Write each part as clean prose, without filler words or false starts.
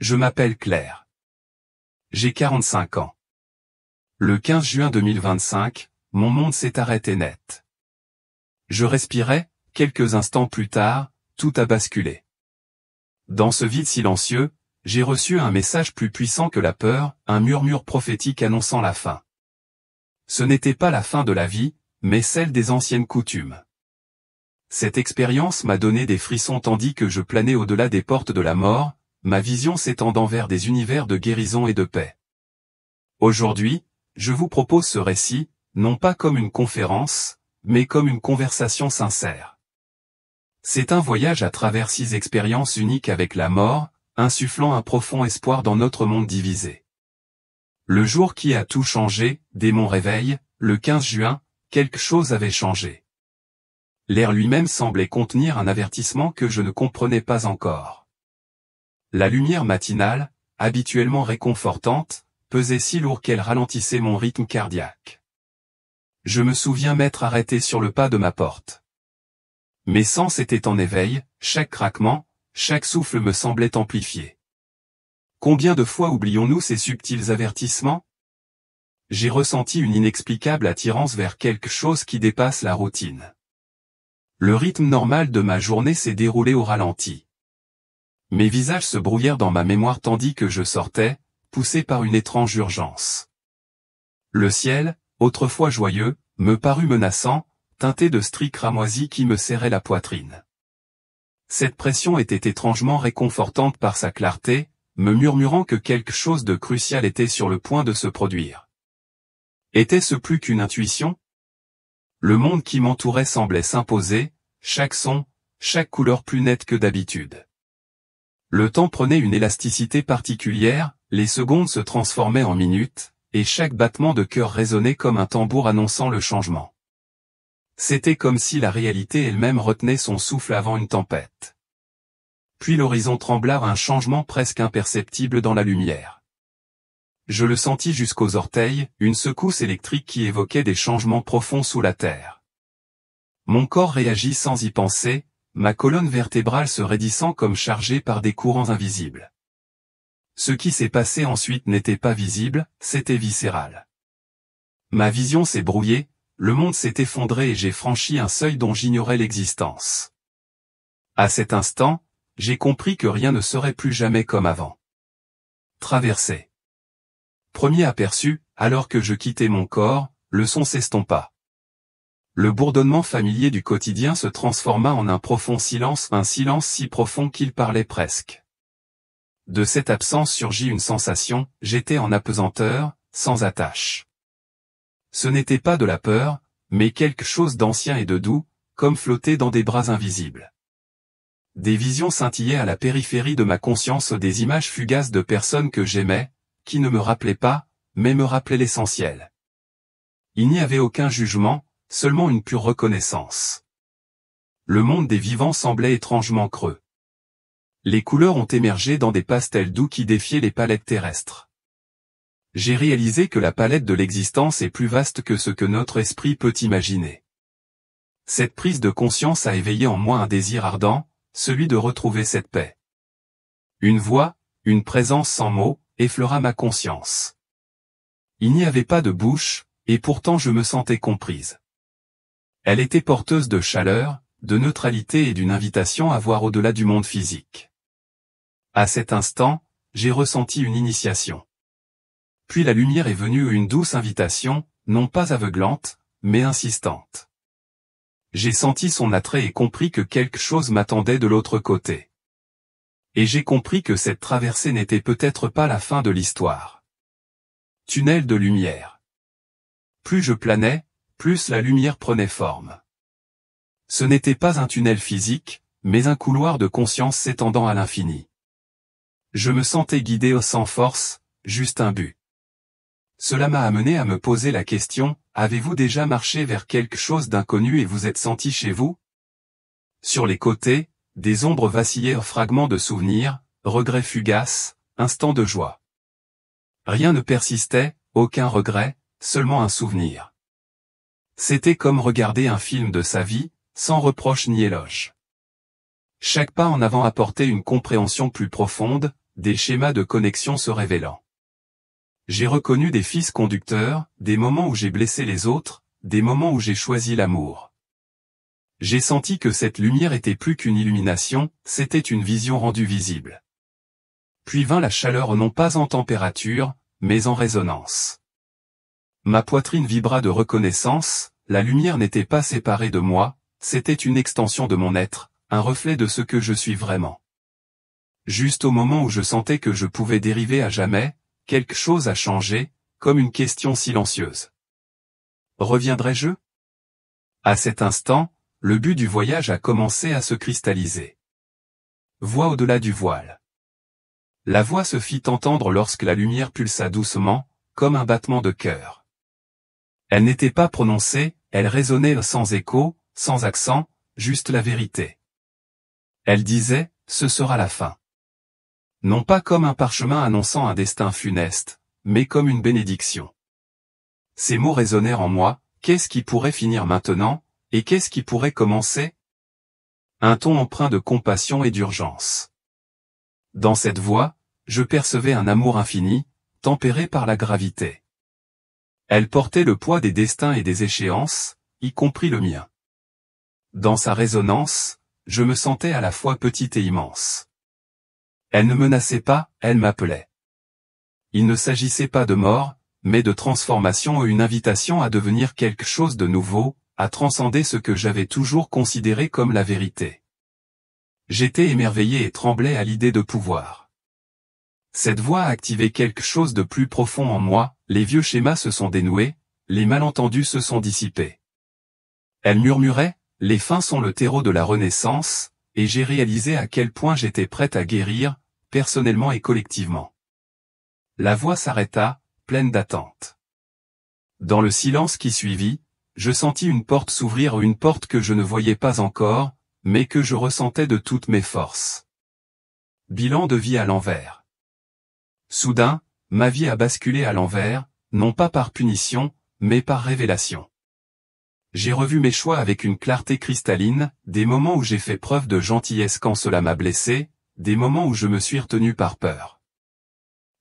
Je m'appelle Claire. J'ai 45 ans. Le 15 juin 2025, mon monde s'est arrêté net. Je respirais, quelques instants plus tard, tout a basculé. Dans ce vide silencieux, j'ai reçu un message plus puissant que la peur, un murmure prophétique annonçant la fin. Ce n'était pas la fin de la vie, mais celle des anciennes coutumes. Cette expérience m'a donné des frissons tandis que je planais au-delà des portes de la mort, ma vision s'étendant vers des univers de guérison et de paix. Aujourd'hui, je vous propose ce récit, non pas comme une conférence, mais comme une conversation sincère. C'est un voyage à travers 6 expériences uniques avec la mort, insufflant un profond espoir dans notre monde divisé. Le jour qui a tout changé, dès mon réveil, le 15 juin, quelque chose avait changé. L'air lui-même semblait contenir un avertissement que je ne comprenais pas encore. La lumière matinale, habituellement réconfortante, pesait si lourd qu'elle ralentissait mon rythme cardiaque. Je me souviens m'être arrêté sur le pas de ma porte. Mes sens étaient en éveil, chaque craquement, chaque souffle me semblait amplifié. Combien de fois oublions-nous ces subtils avertissements? J'ai ressenti une inexplicable attirance vers quelque chose qui dépasse la routine. Le rythme normal de ma journée s'est déroulé au ralenti. Mes visages se brouillèrent dans ma mémoire tandis que je sortais, poussé par une étrange urgence. Le ciel, autrefois joyeux, me parut menaçant, teinté de stries cramoisies qui me serraient la poitrine. Cette pression était étrangement réconfortante par sa clarté, me murmurant que quelque chose de crucial était sur le point de se produire. Était-ce plus qu'une intuition? Le monde qui m'entourait semblait s'imposer, chaque son, chaque couleur plus nette que d'habitude. Le temps prenait une élasticité particulière, les secondes se transformaient en minutes, et chaque battement de cœur résonnait comme un tambour annonçant le changement. C'était comme si la réalité elle-même retenait son souffle avant une tempête. Puis l'horizon trembla à un changement presque imperceptible dans la lumière. Je le sentis jusqu'aux orteils, une secousse électrique qui évoquait des changements profonds sous la terre. Mon corps réagit sans y penser, ma colonne vertébrale se raidissant comme chargée par des courants invisibles. Ce qui s'est passé ensuite n'était pas visible, c'était viscéral. Ma vision s'est brouillée, le monde s'est effondré et j'ai franchi un seuil dont j'ignorais l'existence. À cet instant, j'ai compris que rien ne serait plus jamais comme avant. Traversée. Premier aperçu, alors que je quittais mon corps, le son s'estompa. Le bourdonnement familier du quotidien se transforma en un profond silence, un silence si profond qu'il parlait presque. De cette absence surgit une sensation, j'étais en apesanteur, sans attache. Ce n'était pas de la peur, mais quelque chose d'ancien et de doux, comme flotter dans des bras invisibles. Des visions scintillaient à la périphérie de ma conscience, des images fugaces de personnes que j'aimais, qui ne me rappelaient pas, mais me rappelaient l'essentiel. Il n'y avait aucun jugement, seulement une pure reconnaissance. Le monde des vivants semblait étrangement creux. Les couleurs ont émergé dans des pastels doux qui défiaient les palettes terrestres. J'ai réalisé que la palette de l'existence est plus vaste que ce que notre esprit peut imaginer. Cette prise de conscience a éveillé en moi un désir ardent, celui de retrouver cette paix. Une voix, une présence sans mots, effleura ma conscience. Il n'y avait pas de bouche, et pourtant je me sentais comprise. Elle était porteuse de chaleur, de neutralité et d'une invitation à voir au-delà du monde physique. À cet instant, j'ai ressenti une initiation. Puis la lumière est venue, une douce invitation, non pas aveuglante, mais insistante. J'ai senti son attrait et compris que quelque chose m'attendait de l'autre côté. Et j'ai compris que cette traversée n'était peut-être pas la fin de l'histoire. Tunnel de lumière. Plus je planais, plus la lumière prenait forme. Ce n'était pas un tunnel physique, mais un couloir de conscience s'étendant à l'infini. Je me sentais guidé sans force, juste un but. Cela m'a amené à me poser la question, avez-vous déjà marché vers quelque chose d'inconnu et vous êtes senti chez vous? Sur les côtés, des ombres vacillaient, fragments de souvenirs, regrets fugaces, instants de joie. Rien ne persistait, aucun regret, seulement un souvenir. C'était comme regarder un film de sa vie, sans reproche ni éloge. Chaque pas en avant apportait une compréhension plus profonde, des schémas de connexion se révélant. J'ai reconnu des fils conducteurs, des moments où j'ai blessé les autres, des moments où j'ai choisi l'amour. J'ai senti que cette lumière était plus qu'une illumination, c'était une vision rendue visible. Puis vint la chaleur non pas en température, mais en résonance. Ma poitrine vibra de reconnaissance, la lumière n'était pas séparée de moi, c'était une extension de mon être, un reflet de ce que je suis vraiment. Juste au moment où je sentais que je pouvais dériver à jamais, quelque chose a changé, comme une question silencieuse. Reviendrai-je? À cet instant, le but du voyage a commencé à se cristalliser. Voix au-delà du voile. La voix se fit entendre lorsque la lumière pulsa doucement, comme un battement de cœur. Elle n'était pas prononcée, elle résonnait sans écho, sans accent, juste la vérité. Elle disait, ce sera la fin. Non pas comme un parchemin annonçant un destin funeste, mais comme une bénédiction. Ces mots résonnèrent en moi, qu'est-ce qui pourrait finir maintenant, et qu'est-ce qui pourrait commencer? Un ton empreint de compassion et d'urgence. Dans cette voix, je percevais un amour infini, tempéré par la gravité. Elle portait le poids des destins et des échéances, y compris le mien. Dans sa résonance, je me sentais à la fois petit et immense. Elle ne menaçait pas, elle m'appelait. Il ne s'agissait pas de mort, mais de transformation et une invitation à devenir quelque chose de nouveau, à transcender ce que j'avais toujours considéré comme la vérité. J'étais émerveillé et tremblais à l'idée de pouvoir. Cette voix a activé quelque chose de plus profond en moi, les vieux schémas se sont dénoués, les malentendus se sont dissipés. Elle murmurait, les fins sont le terreau de la renaissance, et j'ai réalisé à quel point j'étais prête à guérir, personnellement et collectivement. La voix s'arrêta, pleine d'attente. Dans le silence qui suivit, je sentis une porte s'ouvrir, une porte que je ne voyais pas encore, mais que je ressentais de toutes mes forces. Bilan de vie à l'envers. Soudain, ma vie a basculé à l'envers, non pas par punition, mais par révélation. J'ai revu mes choix avec une clarté cristalline, des moments où j'ai fait preuve de gentillesse quand cela m'a blessé, des moments où je me suis retenu par peur.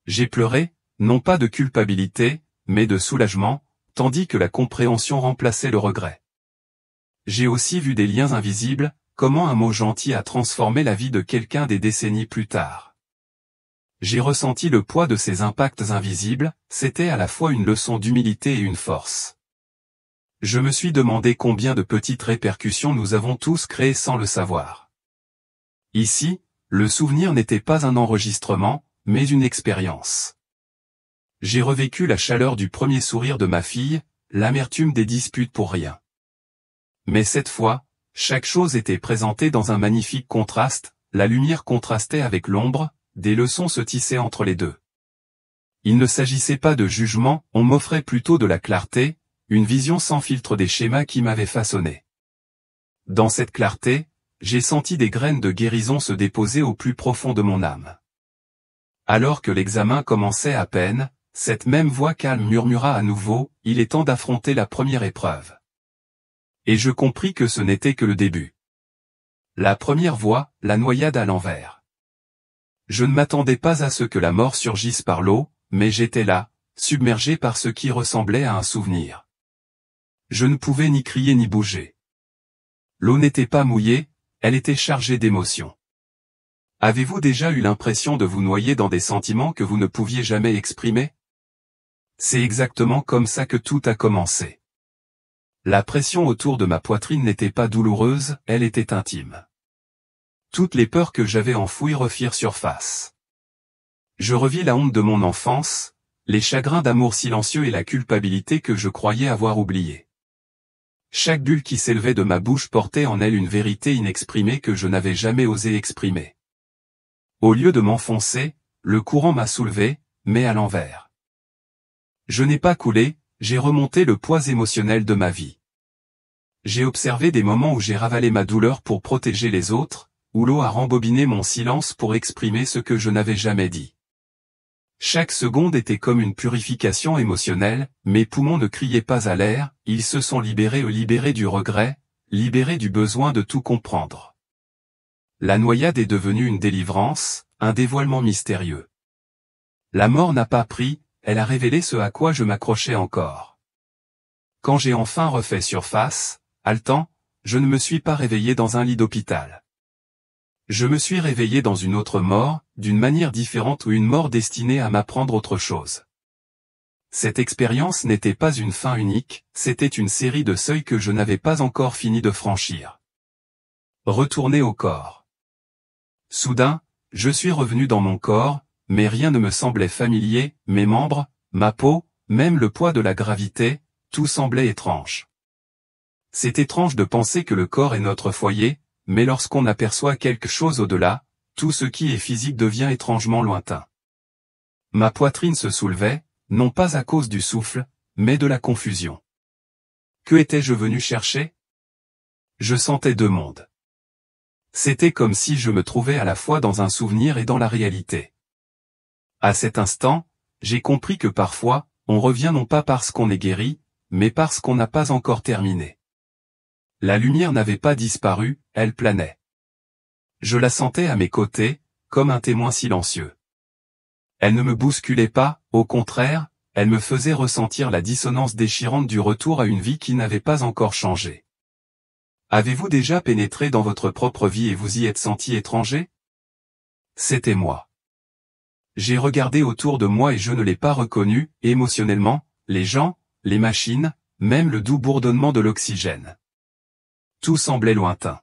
J'ai pleuré, non pas de culpabilité, mais de soulagement, tandis que la compréhension remplaçait le regret. J'ai aussi vu des liens invisibles, comment un mot gentil a transformé la vie de quelqu'un des décennies plus tard. J'ai ressenti le poids de ces impacts invisibles, c'était à la fois une leçon d'humilité et une force. Je me suis demandé combien de petites répercussions nous avons tous créées sans le savoir. Ici, le souvenir n'était pas un enregistrement, mais une expérience. J'ai revécu la chaleur du premier sourire de ma fille, l'amertume des disputes pour rien. Mais cette fois, chaque chose était présentée dans un magnifique contraste, la lumière contrastait avec l'ombre, des leçons se tissaient entre les deux. Il ne s'agissait pas de jugement, on m'offrait plutôt de la clarté, une vision sans filtre des schémas qui m'avaient façonné. Dans cette clarté, j'ai senti des graines de guérison se déposer au plus profond de mon âme. Alors que l'examen commençait à peine, cette même voix calme murmura à nouveau, il est temps d'affronter la première épreuve. Et je compris que ce n'était que le début. La première voie, la noyade à l'envers. Je ne m'attendais pas à ce que la mort surgisse par l'eau, mais j'étais là, submergé par ce qui ressemblait à un souvenir. Je ne pouvais ni crier ni bouger. L'eau n'était pas mouillée, elle était chargée d'émotions. Avez-vous déjà eu l'impression de vous noyer dans des sentiments que vous ne pouviez jamais exprimer? C'est exactement comme ça que tout a commencé. La pression autour de ma poitrine n'était pas douloureuse, elle était intime. Toutes les peurs que j'avais enfouies refirent surface. Je revis la honte de mon enfance, les chagrins d'amour silencieux et la culpabilité que je croyais avoir oubliée. Chaque bulle qui s'élevait de ma bouche portait en elle une vérité inexprimée que je n'avais jamais osé exprimer. Au lieu de m'enfoncer, le courant m'a soulevé, mais à l'envers. Je n'ai pas coulé, j'ai remonté le poids émotionnel de ma vie. J'ai observé des moments où j'ai ravalé ma douleur pour protéger les autres, où l'eau a rembobiné mon silence pour exprimer ce que je n'avais jamais dit. Chaque seconde était comme une purification émotionnelle, mes poumons ne criaient pas à l'air, ils se sont libérés du regret, libérés du besoin de tout comprendre. La noyade est devenue une délivrance, un dévoilement mystérieux. La mort n'a pas pris, elle a révélé ce à quoi je m'accrochais encore. Quand j'ai enfin refait surface, haletant, je ne me suis pas réveillé dans un lit d'hôpital. Je me suis réveillé dans une autre mort, d'une manière différente ou une mort destinée à m'apprendre autre chose. Cette expérience n'était pas une fin unique, c'était une série de seuils que je n'avais pas encore fini de franchir. Retourner au corps. Soudain, je suis revenu dans mon corps, mais rien ne me semblait familier, mes membres, ma peau, même le poids de la gravité, tout semblait étrange. C'est étrange de penser que le corps est notre foyer, mais lorsqu'on aperçoit quelque chose au-delà, tout ce qui est physique devient étrangement lointain. Ma poitrine se soulevait, non pas à cause du souffle, mais de la confusion. Que étais-je venu chercher? Je sentais deux mondes. C'était comme si je me trouvais à la fois dans un souvenir et dans la réalité. À cet instant, j'ai compris que parfois, on revient non pas parce qu'on est guéri, mais parce qu'on n'a pas encore terminé. La lumière n'avait pas disparu, elle planait. Je la sentais à mes côtés, comme un témoin silencieux. Elle ne me bousculait pas, au contraire, elle me faisait ressentir la dissonance déchirante du retour à une vie qui n'avait pas encore changé. Avez-vous déjà pénétré dans votre propre vie et vous y êtes senti étranger? C'était moi. J'ai regardé autour de moi et je ne l'ai pas reconnu, émotionnellement, les gens, les machines, même le doux bourdonnement de l'oxygène. Tout semblait lointain.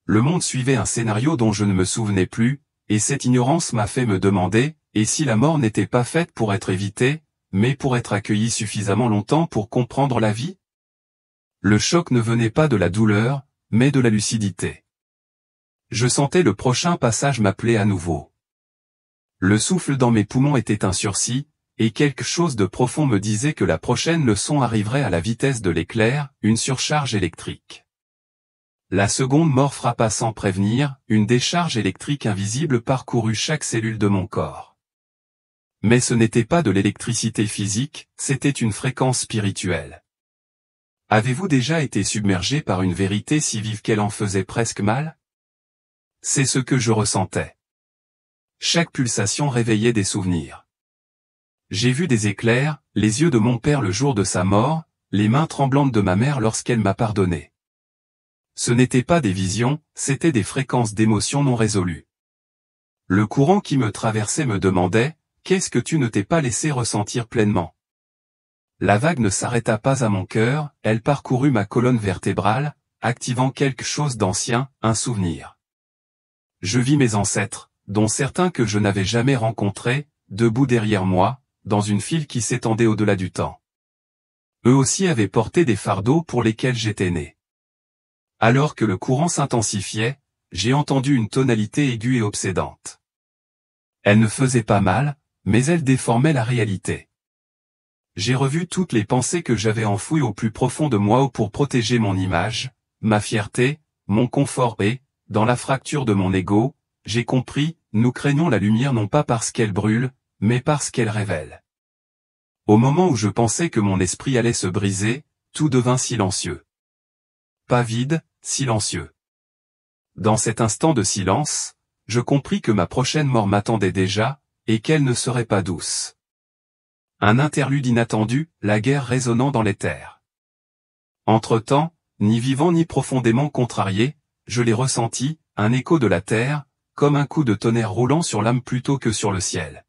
Le monde suivait un scénario dont je ne me souvenais plus, et cette ignorance m'a fait me demander, et si la mort n'était pas faite pour être évitée, mais pour être accueillie suffisamment longtemps pour comprendre la vie? Le choc ne venait pas de la douleur, mais de la lucidité. Je sentais le prochain passage m'appeler à nouveau. Le souffle dans mes poumons était un sursis, et quelque chose de profond me disait que la prochaine leçon arriverait à la vitesse de l'éclair, une surcharge électrique. La seconde mort frappa sans prévenir, une décharge électrique invisible parcourut chaque cellule de mon corps. Mais ce n'était pas de l'électricité physique, c'était une fréquence spirituelle. Avez-vous déjà été submergé par une vérité si vive qu'elle en faisait presque mal? C'est ce que je ressentais. Chaque pulsation réveillait des souvenirs. J'ai vu des éclairs, les yeux de mon père le jour de sa mort, les mains tremblantes de ma mère lorsqu'elle m'a pardonné. Ce n'étaient pas des visions, c'étaient des fréquences d'émotions non résolues. Le courant qui me traversait me demandait, qu'est-ce que tu ne t'es pas laissé ressentir pleinement? La vague ne s'arrêta pas à mon cœur, elle parcourut ma colonne vertébrale, activant quelque chose d'ancien, un souvenir. Je vis mes ancêtres, dont certains que je n'avais jamais rencontrés, debout derrière moi, dans une file qui s'étendait au-delà du temps. Eux aussi avaient porté des fardeaux pour lesquels j'étais né. Alors que le courant s'intensifiait, j'ai entendu une tonalité aiguë et obsédante. Elle ne faisait pas mal, mais elle déformait la réalité. J'ai revu toutes les pensées que j'avais enfouies au plus profond de moi pour protéger mon image, ma fierté, mon confort et, dans la fracture de mon ego, j'ai compris, nous craignons la lumière non pas parce qu'elle brûle, mais parce qu'elle révèle. Au moment où je pensais que mon esprit allait se briser, tout devint silencieux. Pas vide, silencieux. Dans cet instant de silence, je compris que ma prochaine mort m'attendait déjà, et qu'elle ne serait pas douce. Un interlude inattendu, la guerre résonnant dans l'éther. Entre-temps, ni vivant ni profondément contrarié, je l'ai ressenti, un écho de la terre, comme un coup de tonnerre roulant sur l'âme plutôt que sur le ciel.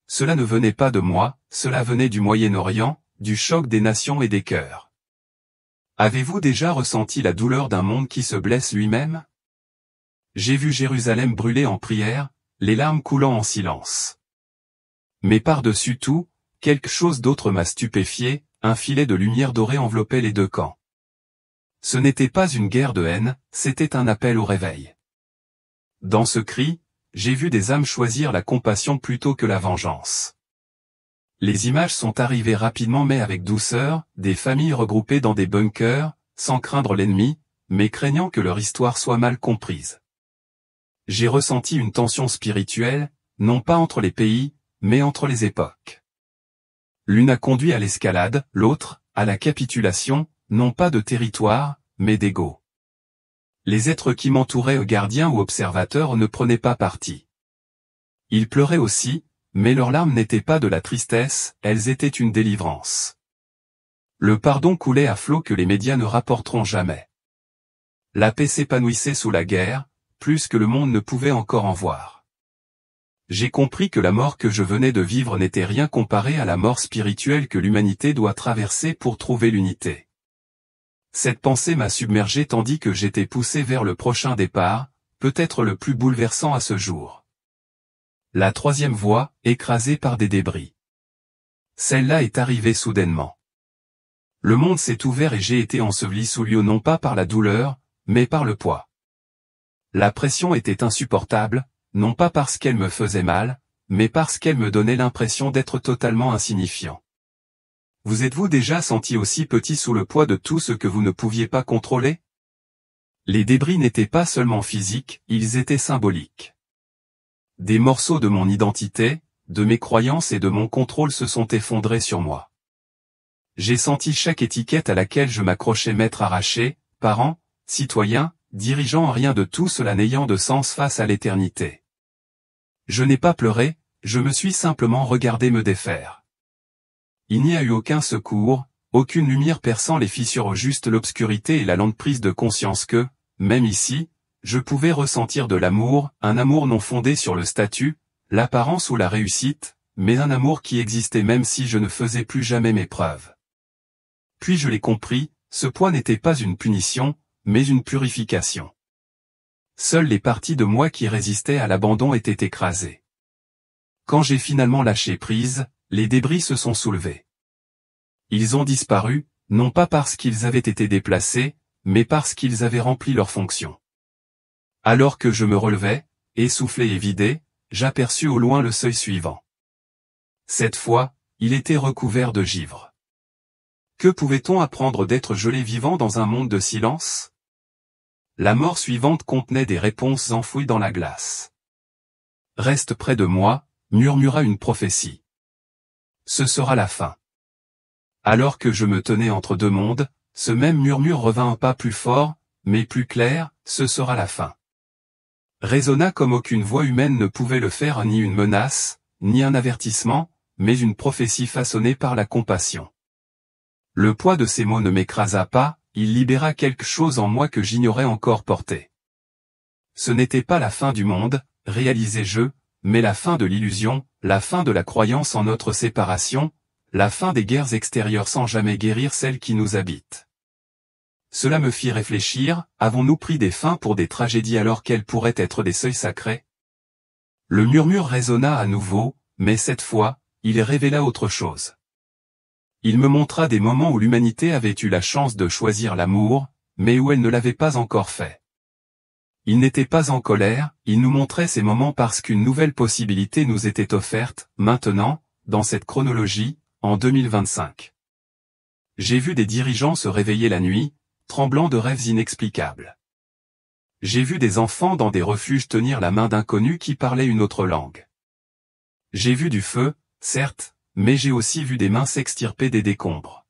Cela ne venait pas de moi, cela venait du Moyen-Orient, du choc des nations et des cœurs. Avez-vous déjà ressenti la douleur d'un monde qui se blesse lui-même? J'ai vu Jérusalem brûler en prière, les larmes coulant en silence. Mais par-dessus tout, quelque chose d'autre m'a stupéfié, un filet de lumière dorée enveloppait les deux camps. Ce n'était pas une guerre de haine, c'était un appel au réveil. Dans ce cri, j'ai vu des âmes choisir la compassion plutôt que la vengeance. Les images sont arrivées rapidement mais avec douceur, des familles regroupées dans des bunkers, sans craindre l'ennemi, mais craignant que leur histoire soit mal comprise. J'ai ressenti une tension spirituelle, non pas entre les pays, mais entre les époques. L'une a conduit à l'escalade, l'autre, à la capitulation, non pas de territoire, mais d'ego. Les êtres qui m'entouraient, gardiens ou observateurs, ne prenaient pas parti. Ils pleuraient aussi, mais leurs larmes n'étaient pas de la tristesse, elles étaient une délivrance. Le pardon coulait à flots que les médias ne rapporteront jamais. La paix s'épanouissait sous la guerre, plus que le monde ne pouvait encore en voir. J'ai compris que la mort que je venais de vivre n'était rien comparé à la mort spirituelle que l'humanité doit traverser pour trouver l'unité. Cette pensée m'a submergé tandis que j'étais poussé vers le prochain départ, peut-être le plus bouleversant à ce jour. La troisième voie, écrasée par des débris. Celle-là est arrivée soudainement. Le monde s'est ouvert et j'ai été enseveli sous l'eau non pas par la douleur, mais par le poids. La pression était insupportable, non pas parce qu'elle me faisait mal, mais parce qu'elle me donnait l'impression d'être totalement insignifiant. Vous êtes-vous déjà senti aussi petit sous le poids de tout ce que vous ne pouviez pas contrôler? Les débris n'étaient pas seulement physiques, ils étaient symboliques. Des morceaux de mon identité, de mes croyances et de mon contrôle se sont effondrés sur moi. J'ai senti chaque étiquette à laquelle je m'accrochais m'être arrachée, parent, citoyen, dirigeant, rien de tout cela n'ayant de sens face à l'éternité. Je n'ai pas pleuré, je me suis simplement regardé me défaire. Il n'y a eu aucun secours, aucune lumière perçant les fissures, juste l'obscurité et la lente prise de conscience que, même ici, je pouvais ressentir de l'amour, un amour non fondé sur le statut, l'apparence ou la réussite, mais un amour qui existait même si je ne faisais plus jamais mes preuves. Puis je l'ai compris, ce poids n'était pas une punition, mais une purification. Seules les parties de moi qui résistaient à l'abandon étaient écrasées. Quand j'ai finalement lâché prise, les débris se sont soulevés. Ils ont disparu, non pas parce qu'ils avaient été déplacés, mais parce qu'ils avaient rempli leur fonction. Alors que je me relevais, essoufflé et vidé, j'aperçus au loin le seuil suivant. Cette fois, il était recouvert de givre. Que pouvait-on apprendre d'être gelé vivant dans un monde de silence? La mort suivante contenait des réponses enfouies dans la glace. Reste près de moi, murmura une prophétie. Ce sera la fin. Alors que je me tenais entre deux mondes, ce même murmure revint un pas plus fort, mais plus clair, ce sera la fin. Résonna comme aucune voix humaine ne pouvait le faire, ni une menace, ni un avertissement, mais une prophétie façonnée par la compassion. Le poids de ces mots ne m'écrasa pas, il libéra quelque chose en moi que j'ignorais encore porter. Ce n'était pas la fin du monde, réalisais-je, mais la fin de l'illusion, la fin de la croyance en notre séparation, la fin des guerres extérieures sans jamais guérir celles qui nous habitent. Cela me fit réfléchir, avons-nous pris des fins pour des tragédies alors qu'elles pourraient être des seuils sacrés? Le murmure résonna à nouveau, mais cette fois, il révéla autre chose. Il me montra des moments où l'humanité avait eu la chance de choisir l'amour, mais où elle ne l'avait pas encore fait. Il n'était pas en colère, il nous montrait ces moments parce qu'une nouvelle possibilité nous était offerte, maintenant, dans cette chronologie, en 2025. J'ai vu des dirigeants se réveiller la nuit, tremblant de rêves inexplicables. J'ai vu des enfants dans des refuges tenir la main d'inconnus qui parlaient une autre langue. J'ai vu du feu, certes, mais j'ai aussi vu des mains s'extirper des décombres.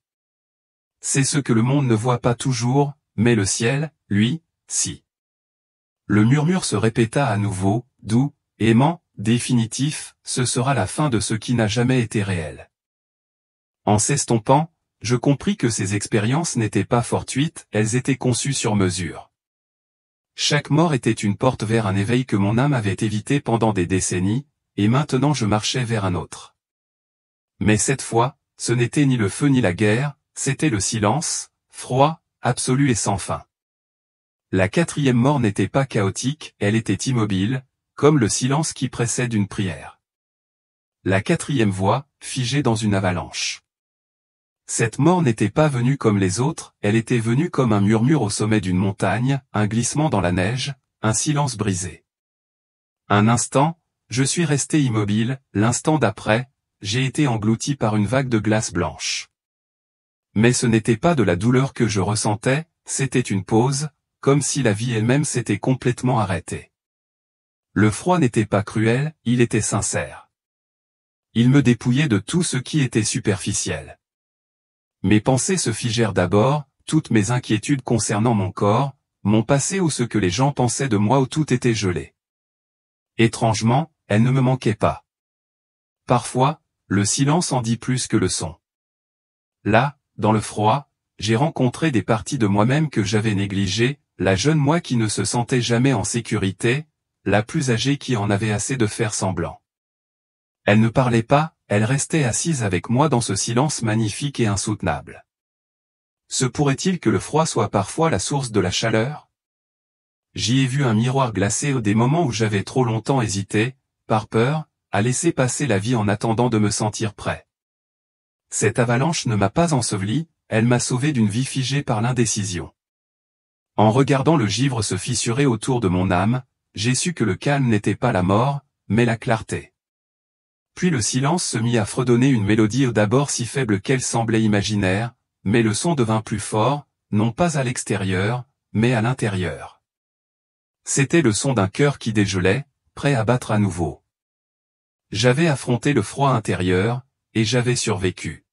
C'est ce que le monde ne voit pas toujours, mais le ciel, lui, si. Le murmure se répéta à nouveau, doux, aimant, définitif, ce sera la fin de ce qui n'a jamais été réel. En s'estompant, je compris que ces expériences n'étaient pas fortuites, elles étaient conçues sur mesure. Chaque mort était une porte vers un éveil que mon âme avait évité pendant des décennies, et maintenant je marchais vers un autre. Mais cette fois, ce n'était ni le feu ni la guerre, c'était le silence, froid, absolu et sans fin. La quatrième mort n'était pas chaotique, elle était immobile, comme le silence qui précède une prière. La quatrième voix, figée dans une avalanche. Cette mort n'était pas venue comme les autres, elle était venue comme un murmure au sommet d'une montagne, un glissement dans la neige, un silence brisé. Un instant, je suis resté immobile, l'instant d'après, j'ai été englouti par une vague de glace blanche. Mais ce n'était pas de la douleur que je ressentais, c'était une pause, comme si la vie elle-même s'était complètement arrêtée. Le froid n'était pas cruel, il était sincère. Il me dépouillait de tout ce qui était superficiel. Mes pensées se figèrent d'abord, toutes mes inquiétudes concernant mon corps, mon passé ou ce que les gens pensaient de moi où tout était gelé. Étrangement, elle ne me manquait pas. Parfois, le silence en dit plus que le son. Là, dans le froid, j'ai rencontré des parties de moi-même que j'avais négligées, la jeune moi qui ne se sentait jamais en sécurité, la plus âgée qui en avait assez de faire semblant. Elle ne parlait pas, elle restait assise avec moi dans ce silence magnifique et insoutenable. Se pourrait-il que le froid soit parfois la source de la chaleur? J'y ai vu un miroir glacé des moments où j'avais trop longtemps hésité, par peur, à laisser passer la vie en attendant de me sentir prêt. Cette avalanche ne m'a pas enseveli, elle m'a sauvé d'une vie figée par l'indécision. En regardant le givre se fissurer autour de mon âme, j'ai su que le calme n'était pas la mort, mais la clarté. Puis le silence se mit à fredonner une mélodie au d'abord si faible qu'elle semblait imaginaire, mais le son devint plus fort, non pas à l'extérieur, mais à l'intérieur. C'était le son d'un cœur qui dégelait, prêt à battre à nouveau. J'avais affronté le froid intérieur, et j'avais survécu.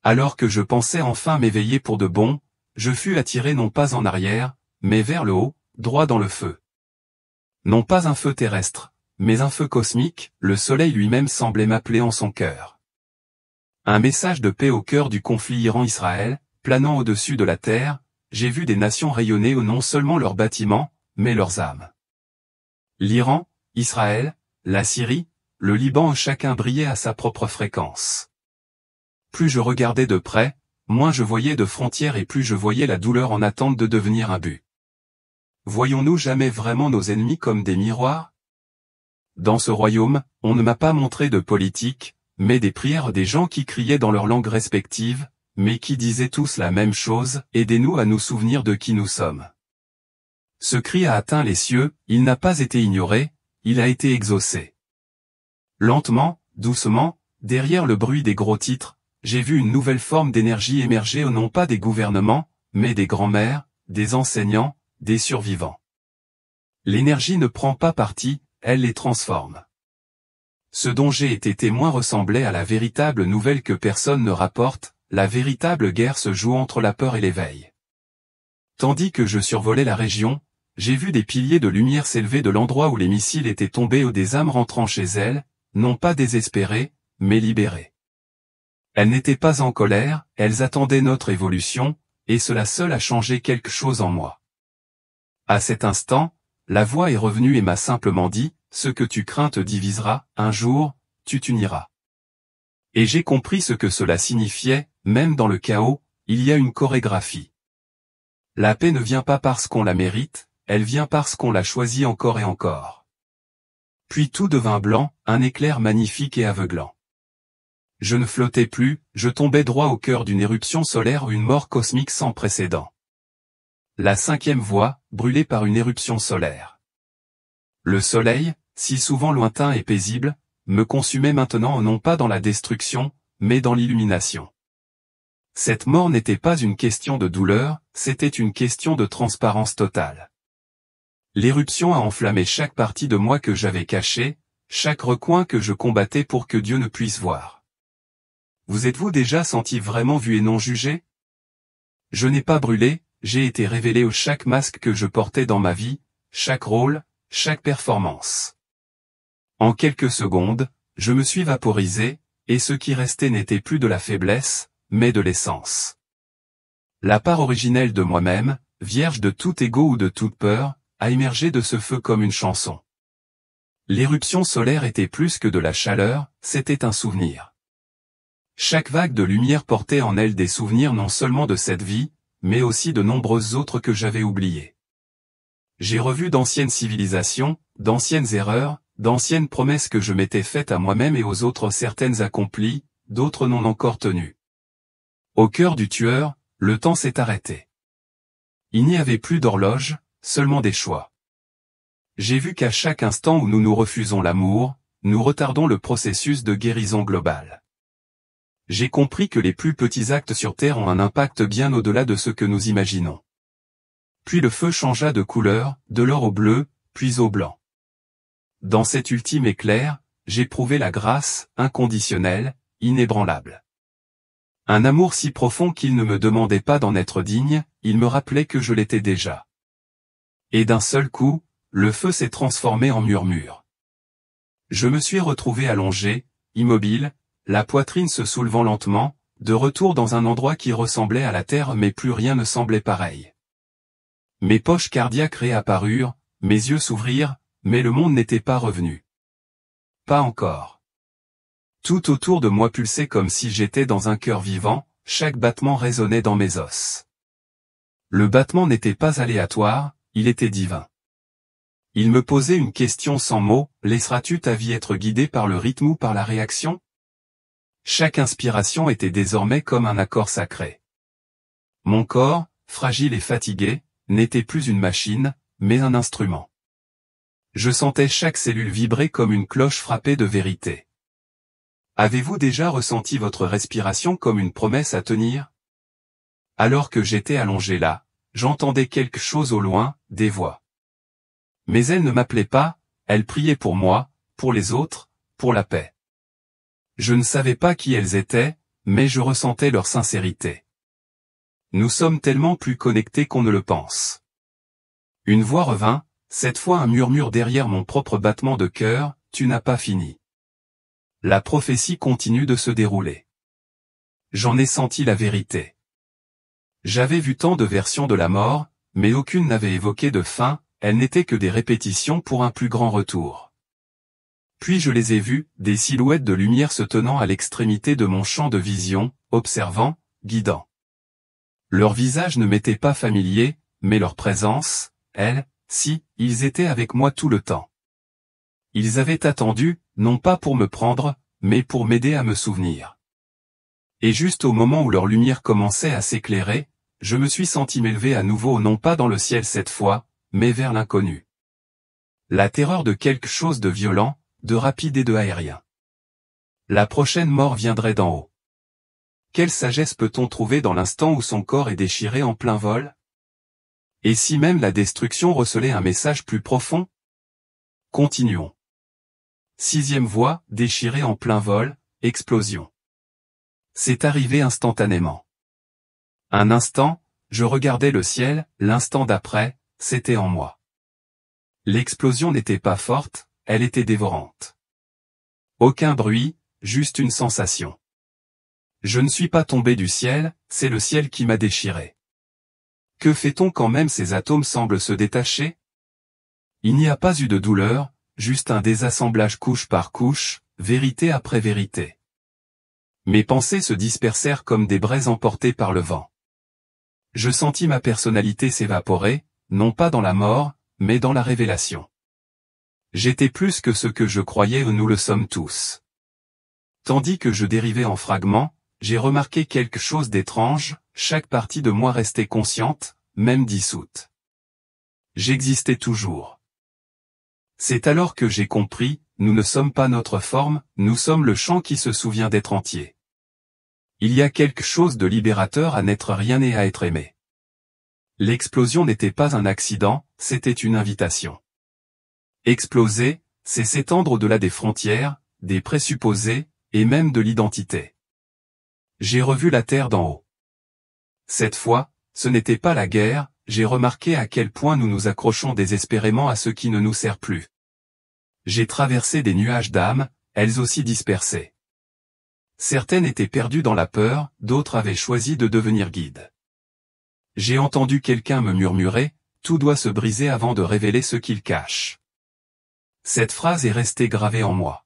Alors que je pensais enfin m'éveiller pour de bon, je fus attiré non pas en arrière, mais vers le haut, droit dans le feu. Non pas un feu terrestre, mais un feu cosmique, le soleil lui-même semblait m'appeler en son cœur. Un message de paix au cœur du conflit Iran-Israël, planant au-dessus de la terre, j'ai vu des nations rayonner non seulement leurs bâtiments, mais leurs âmes. L'Iran, Israël, la Syrie, le Liban chacun brillait à sa propre fréquence. Plus je regardais de près, moins je voyais de frontières et plus je voyais la douleur en attente de devenir un but. Voyons-nous jamais vraiment nos ennemis comme des miroirs? Dans ce royaume, on ne m'a pas montré de politique, mais des prières des gens qui criaient dans leurs langues respectives, mais qui disaient tous la même chose, aidez-nous à nous souvenir de qui nous sommes. Ce cri a atteint les cieux, il n'a pas été ignoré, il a été exaucé. Lentement, doucement, derrière le bruit des gros titres, j'ai vu une nouvelle forme d'énergie émerger non pas des gouvernements, mais des grands-mères, des enseignants, des survivants. L'énergie ne prend pas parti, elle les transforme. Ce dont j'ai été témoin ressemblait à la véritable nouvelle que personne ne rapporte, la véritable guerre se joue entre la peur et l'éveil. Tandis que je survolais la région, j'ai vu des piliers de lumière s'élever de l'endroit où les missiles étaient tombés ou des âmes rentrant chez elles, non pas désespérées, mais libérées. Elles n'étaient pas en colère, elles attendaient notre évolution, et cela seul a changé quelque chose en moi. À cet instant, la voix est revenue et m'a simplement dit, ce que tu crains te divisera, un jour, tu t'uniras. Et j'ai compris ce que cela signifiait, même dans le chaos, il y a une chorégraphie. La paix ne vient pas parce qu'on la mérite, elle vient parce qu'on la choisit encore et encore. Puis tout devint blanc, un éclair magnifique et aveuglant. Je ne flottais plus, je tombais droit au cœur d'une éruption solaire, une mort cosmique sans précédent. La cinquième voie, brûlée par une éruption solaire. Le soleil, si souvent lointain et paisible, me consumait maintenant non pas dans la destruction, mais dans l'illumination. Cette mort n'était pas une question de douleur, c'était une question de transparence totale. L'éruption a enflammé chaque partie de moi que j'avais cachée, chaque recoin que je combattais pour que Dieu ne puisse voir. Vous êtes-vous déjà senti vraiment vu et non jugé? Je n'ai pas brûlé, j'ai été révélé au chaque masque que je portais dans ma vie, chaque rôle, chaque performance. En quelques secondes, je me suis vaporisé, et ce qui restait n'était plus de la faiblesse, mais de l'essence. La part originelle de moi-même, vierge de tout ego ou de toute peur, a émergé de ce feu comme une chanson. L'éruption solaire était plus que de la chaleur, c'était un souvenir. Chaque vague de lumière portait en elle des souvenirs non seulement de cette vie, mais aussi de nombreuses autres que j'avais oubliées. J'ai revu d'anciennes civilisations, d'anciennes erreurs, d'anciennes promesses que je m'étais faites à moi-même et aux autres, certaines accomplies, d'autres non encore tenues. Au cœur du tueur, le temps s'est arrêté. Il n'y avait plus d'horloge, seulement des choix. J'ai vu qu'à chaque instant où nous nous refusons l'amour, nous retardons le processus de guérison globale. J'ai compris que les plus petits actes sur Terre ont un impact bien au-delà de ce que nous imaginons. Puis le feu changea de couleur, de l'or au bleu, puis au blanc. Dans cet ultime éclair, j'éprouvai la grâce, inconditionnelle, inébranlable. Un amour si profond qu'il ne me demandait pas d'en être digne, il me rappelait que je l'étais déjà. Et d'un seul coup, le feu s'est transformé en murmure. Je me suis retrouvé allongé, immobile, la poitrine se soulevant lentement, de retour dans un endroit qui ressemblait à la terre mais plus rien ne semblait pareil. Mes poches cardiaques réapparurent, mes yeux s'ouvrirent, mais le monde n'était pas revenu. Pas encore. Tout autour de moi pulsait comme si j'étais dans un cœur vivant, chaque battement résonnait dans mes os. Le battement n'était pas aléatoire, il était divin. Il me posait une question sans mots, laisseras-tu ta vie être guidée par le rythme ou par la réaction? Chaque inspiration était désormais comme un accord sacré. Mon corps, fragile et fatigué, n'était plus une machine, mais un instrument. Je sentais chaque cellule vibrer comme une cloche frappée de vérité. Avez-vous déjà ressenti votre respiration comme une promesse à tenir? Alors que j'étais allongé là, j'entendais quelque chose au loin, des voix. Mais elles ne m'appelaient pas, elles priaient pour moi, pour les autres, pour la paix. Je ne savais pas qui elles étaient, mais je ressentais leur sincérité. Nous sommes tellement plus connectés qu'on ne le pense. Une voix revint, cette fois un murmure derrière mon propre battement de cœur, tu n'as pas fini. La prophétie continue de se dérouler. J'en ai senti la vérité. J'avais vu tant de versions de la mort, mais aucune n'avait évoqué de fin, elles n'étaient que des répétitions pour un plus grand retour. Puis je les ai vues, des silhouettes de lumière se tenant à l'extrémité de mon champ de vision, observant, guidant. Leur visage ne m'était pas familier, mais leur présence, elle, si, ils étaient avec moi tout le temps. Ils avaient attendu, non pas pour me prendre, mais pour m'aider à me souvenir. Et juste au moment où leur lumière commençait à s'éclairer, je me suis senti m'élever à nouveau non pas dans le ciel cette fois, mais vers l'inconnu. La terreur de quelque chose de violent, de rapide et de aérien. La prochaine mort viendrait d'en haut. Quelle sagesse peut-on trouver dans l'instant où son corps est déchiré en plein vol? Et si même la destruction recelait un message plus profond? Continuons. 6e voie, déchirée en plein vol, explosion. C'est arrivé instantanément. Un instant, je regardais le ciel, l'instant d'après, c'était en moi. L'explosion n'était pas forte, elle était dévorante. Aucun bruit, juste une sensation. Je ne suis pas tombé du ciel, c'est le ciel qui m'a déchiré. Que fait-on quand même ces atomes semblent se détacher? Il n'y a pas eu de douleur, juste un désassemblage couche par couche, vérité après vérité. Mes pensées se dispersèrent comme des braises emportées par le vent. Je sentis ma personnalité s'évaporer, non pas dans la mort, mais dans la révélation. J'étais plus que ce que je croyais ou nous le sommes tous. Tandis que je dérivais en fragments, j'ai remarqué quelque chose d'étrange, chaque partie de moi restait consciente, même dissoute. J'existais toujours. C'est alors que j'ai compris, nous ne sommes pas notre forme, nous sommes le champ qui se souvient d'être entier. Il y a quelque chose de libérateur à n'être rien et à être aimé. L'explosion n'était pas un accident, c'était une invitation. Exploser, c'est s'étendre au-delà des frontières, des présupposés, et même de l'identité. J'ai revu la terre d'en haut. Cette fois, ce n'était pas la guerre, j'ai remarqué à quel point nous nous accrochons désespérément à ce qui ne nous sert plus. J'ai traversé des nuages d'âmes, elles aussi dispersées. Certaines étaient perdues dans la peur, d'autres avaient choisi de devenir guides. J'ai entendu quelqu'un me murmurer, tout doit se briser avant de révéler ce qu'il cache. Cette phrase est restée gravée en moi.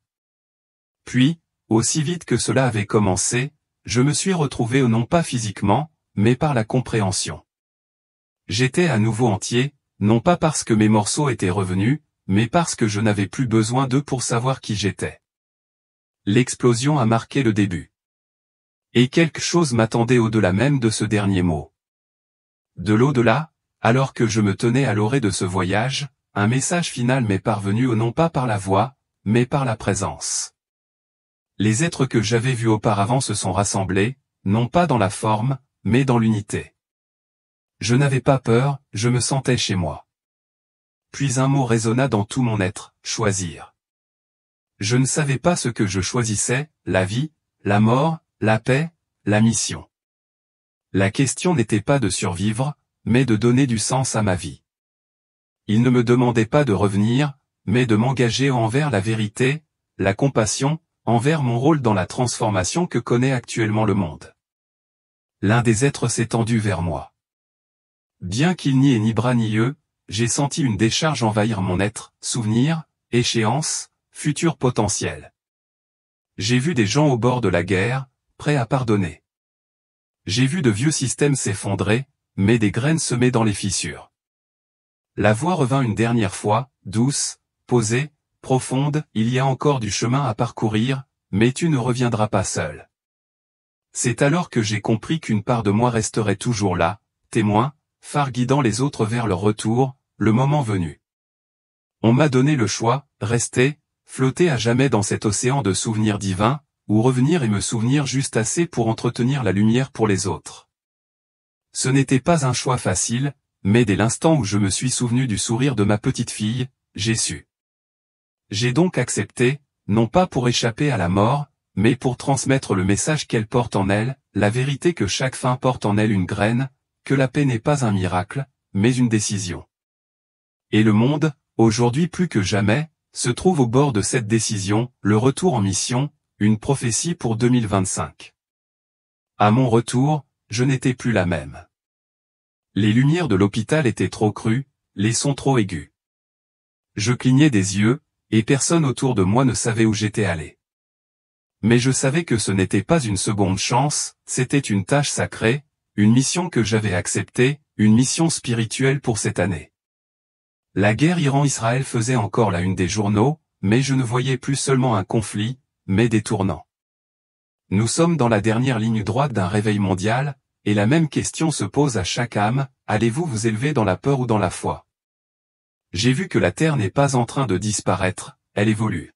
Puis, aussi vite que cela avait commencé, je me suis retrouvé non pas physiquement, mais par la compréhension. J'étais à nouveau entier, non pas parce que mes morceaux étaient revenus, mais parce que je n'avais plus besoin d'eux pour savoir qui j'étais. L'explosion a marqué le début. Et quelque chose m'attendait au-delà même de ce dernier mot. De l'au-delà, alors que je me tenais à l'orée de ce voyage, un message final m'est parvenu non pas par la voix, mais par la présence. Les êtres que j'avais vus auparavant se sont rassemblés, non pas dans la forme, mais dans l'unité. Je n'avais pas peur, je me sentais chez moi. Puis un mot résonna dans tout mon être, choisir. Je ne savais pas ce que je choisissais, la vie, la mort, la paix, la mission. La question n'était pas de survivre, mais de donner du sens à ma vie. Il ne me demandait pas de revenir, mais de m'engager envers la vérité, la compassion, envers mon rôle dans la transformation que connaît actuellement le monde. L'un des êtres s'est tendu vers moi. Bien qu'il n'y ait ni bras ni yeux, j'ai senti une décharge envahir mon être, souvenir, échéance, futur potentiel. J'ai vu des gens au bord de la guerre, prêts à pardonner. J'ai vu de vieux systèmes s'effondrer, mais des graines semées dans les fissures. La voix revint une dernière fois, douce, posée, profonde, il y a encore du chemin à parcourir, mais tu ne reviendras pas seul. C'est alors que j'ai compris qu'une part de moi resterait toujours là, témoin, phare guidant les autres vers leur retour, le moment venu. On m'a donné le choix, rester, flotter à jamais dans cet océan de souvenirs divins, ou revenir et me souvenir juste assez pour entretenir la lumière pour les autres. Ce n'était pas un choix facile, mais dès l'instant où je me suis souvenu du sourire de ma petite fille, j'ai su. J'ai donc accepté, non pas pour échapper à la mort, mais pour transmettre le message qu'elle porte en elle, la vérité que chaque fin porte en elle une graine, que la paix n'est pas un miracle, mais une décision. Et le monde, aujourd'hui plus que jamais, se trouve au bord de cette décision, le retour en mission, une prophétie pour 2025. À mon retour, je n'étais plus la même. Les lumières de l'hôpital étaient trop crues, les sons trop aigus. Je clignais des yeux, et personne autour de moi ne savait où j'étais allé. Mais je savais que ce n'était pas une seconde chance, c'était une tâche sacrée, une mission que j'avais acceptée, une mission spirituelle pour cette année. La guerre Iran-Israël faisait encore la une des journaux, mais je ne voyais plus seulement un conflit, mais des tournants. Nous sommes dans la dernière ligne droite d'un réveil mondial, et la même question se pose à chaque âme, allez-vous vous élever dans la peur ou dans la foi? J'ai vu que la Terre n'est pas en train de disparaître, elle évolue.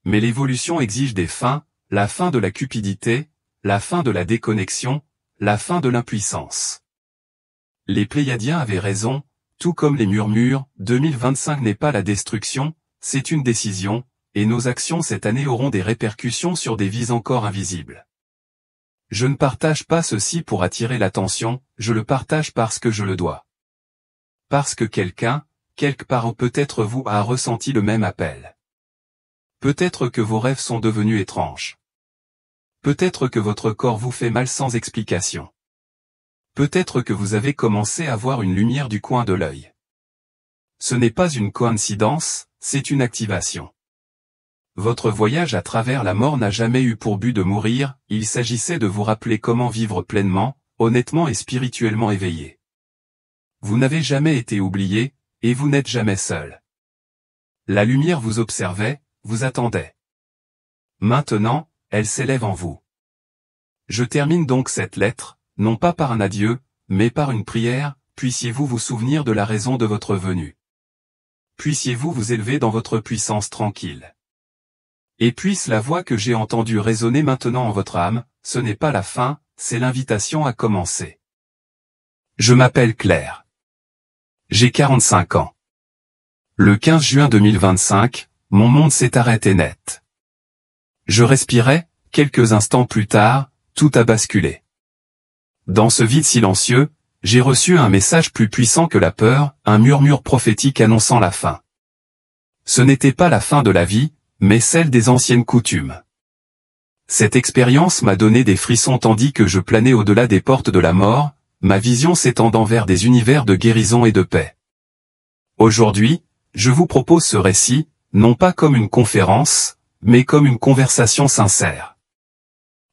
Mais l'évolution exige des fins, la fin de la cupidité, la fin de la déconnexion, la fin de l'impuissance. Les Pléiadiens avaient raison, tout comme les murmures, 2025 n'est pas la destruction, c'est une décision, et nos actions cette année auront des répercussions sur des vies encore invisibles. Je ne partage pas ceci pour attirer l'attention, je le partage parce que je le dois. Parce que quelqu'un, quelque part peut-être vous a ressenti le même appel. Peut-être que vos rêves sont devenus étranges. Peut-être que votre corps vous fait mal sans explication. Peut-être que vous avez commencé à voir une lumière du coin de l'œil. Ce n'est pas une coïncidence, c'est une activation. Votre voyage à travers la mort n'a jamais eu pour but de mourir, il s'agissait de vous rappeler comment vivre pleinement, honnêtement et spirituellement éveillé. Vous n'avez jamais été oublié, et vous n'êtes jamais seul. La lumière vous observait, vous attendait. Maintenant, elle s'élève en vous. Je termine donc cette lettre, non pas par un adieu, mais par une prière, puissiez-vous vous souvenir de la raison de votre venue. Puissiez-vous vous élever dans votre puissance tranquille. Et puisse la voix que j'ai entendue résonner maintenant en votre âme, ce n'est pas la fin, c'est l'invitation à commencer. Je m'appelle Claire. J'ai 45 ans. Le 15 juin 2025, mon monde s'est arrêté net. Je respirais, quelques instants plus tard, tout a basculé. Dans ce vide silencieux, j'ai reçu un message plus puissant que la peur, un murmure prophétique annonçant la fin. Ce n'était pas la fin de la vie, mais celle des anciennes coutumes. Cette expérience m'a donné des frissons tandis que je planais au-delà des portes de la mort, ma vision s'étendant vers des univers de guérison et de paix. Aujourd'hui, je vous propose ce récit, non pas comme une conférence, mais comme une conversation sincère.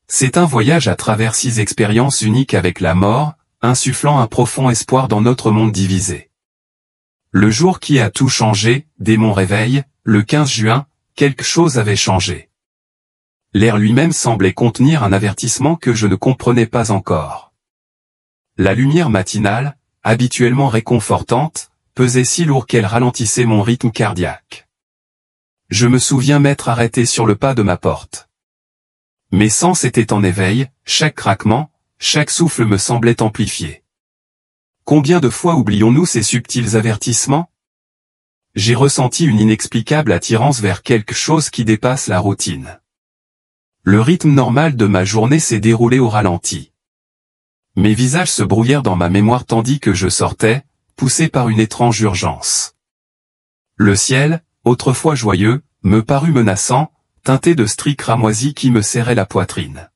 C'est un voyage à travers 6 expériences uniques avec la mort, insufflant un profond espoir dans notre monde divisé. Le jour qui a tout changé, dès mon réveil, le 15 juin, quelque chose avait changé. L'air lui-même semblait contenir un avertissement que je ne comprenais pas encore. La lumière matinale, habituellement réconfortante, pesait si lourd qu'elle ralentissait mon rythme cardiaque. Je me souviens m'être arrêté sur le pas de ma porte. Mes sens étaient en éveil, chaque craquement, chaque souffle me semblait amplifié. Combien de fois oublions-nous ces subtils avertissements? J'ai ressenti une inexplicable attirance vers quelque chose qui dépasse la routine. Le rythme normal de ma journée s'est déroulé au ralenti. Mes visages se brouillèrent dans ma mémoire tandis que je sortais, poussé par une étrange urgence. Le ciel, autrefois joyeux, me parut menaçant, teinté de stries cramoisies qui me serraient la poitrine.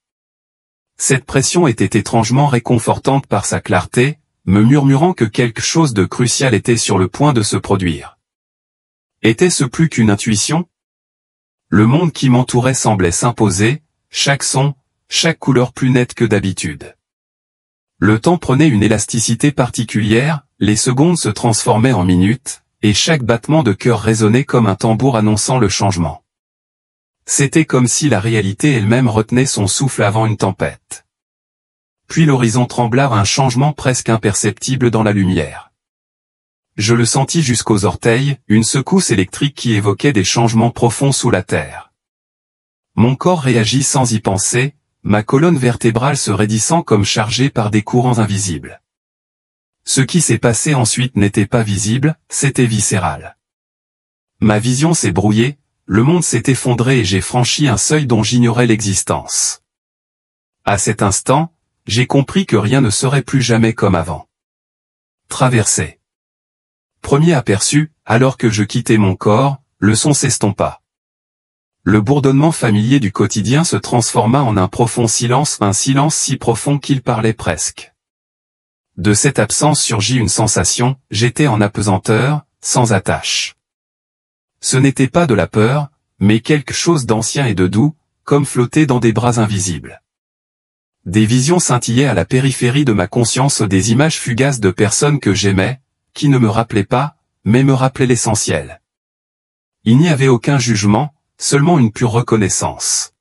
Cette pression était étrangement réconfortante par sa clarté, me murmurant que quelque chose de crucial était sur le point de se produire. Était-ce plus qu'une intuition? Le monde qui m'entourait semblait s'imposer, chaque son, chaque couleur plus nette que d'habitude. Le temps prenait une élasticité particulière, les secondes se transformaient en minutes, et chaque battement de cœur résonnait comme un tambour annonçant le changement. C'était comme si la réalité elle-même retenait son souffle avant une tempête. Puis l'horizon trembla à un changement presque imperceptible dans la lumière. Je le sentis jusqu'aux orteils, une secousse électrique qui évoquait des changements profonds sous la terre. Mon corps réagit sans y penser, ma colonne vertébrale se raidissant comme chargée par des courants invisibles. Ce qui s'est passé ensuite n'était pas visible, c'était viscéral. Ma vision s'est brouillée, le monde s'est effondré et j'ai franchi un seuil dont j'ignorais l'existence. À cet instant, j'ai compris que rien ne serait plus jamais comme avant. Traversée. Premier aperçu, alors que je quittais mon corps, le son s'estompa. Le bourdonnement familier du quotidien se transforma en un profond silence, un silence si profond qu'il parlait presque. De cette absence surgit une sensation, j'étais en apesanteur, sans attache. Ce n'était pas de la peur, mais quelque chose d'ancien et de doux, comme flotter dans des bras invisibles. Des visions scintillaient à la périphérie de ma conscience, des images fugaces de personnes que j'aimais, qui ne me rappelaient pas, mais me rappelaient l'essentiel. Il n'y avait aucun jugement, seulement une pure reconnaissance.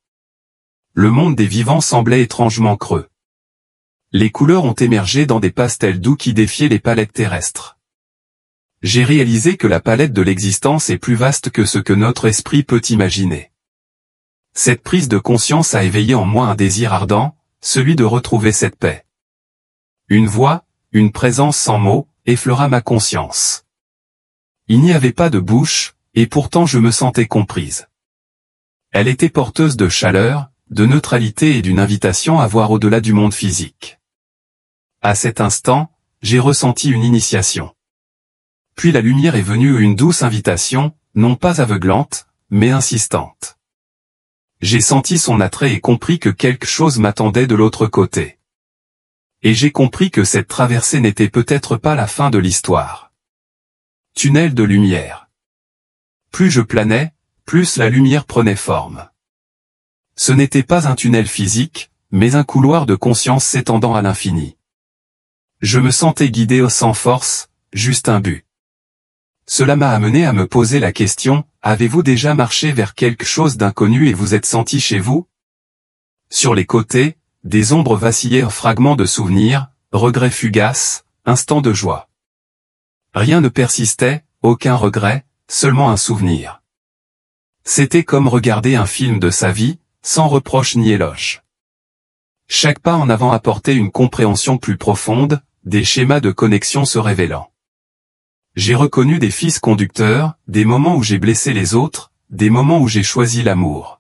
Le monde des vivants semblait étrangement creux. Les couleurs ont émergé dans des pastels doux qui défiaient les palettes terrestres. J'ai réalisé que la palette de l'existence est plus vaste que ce que notre esprit peut imaginer. Cette prise de conscience a éveillé en moi un désir ardent, celui de retrouver cette paix. Une voix, une présence sans mots, effleura ma conscience. Il n'y avait pas de bouche, et pourtant je me sentais comprise. Elle était porteuse de chaleur, de neutralité et d'une invitation à voir au-delà du monde physique. À cet instant, j'ai ressenti une initiation. Puis la lumière est venue, une douce invitation, non pas aveuglante, mais insistante. J'ai senti son attrait et compris que quelque chose m'attendait de l'autre côté. Et j'ai compris que cette traversée n'était peut-être pas la fin de l'histoire. Tunnel de lumière. Plus je planais, plus la lumière prenait forme. Ce n'était pas un tunnel physique, mais un couloir de conscience s'étendant à l'infini. Je me sentais guidé sans force, juste un but. Cela m'a amené à me poser la question, avez-vous déjà marché vers quelque chose d'inconnu et vous êtes senti chez vous? Sur les côtés, des ombres vacillèrent, fragments de souvenirs, regrets fugaces, instants de joie. Rien ne persistait, aucun regret, seulement un souvenir. C'était comme regarder un film de sa vie, sans reproche ni éloge. Chaque pas en avant apportait une compréhension plus profonde, des schémas de connexion se révélant. J'ai reconnu des fils conducteurs, des moments où j'ai blessé les autres, des moments où j'ai choisi l'amour.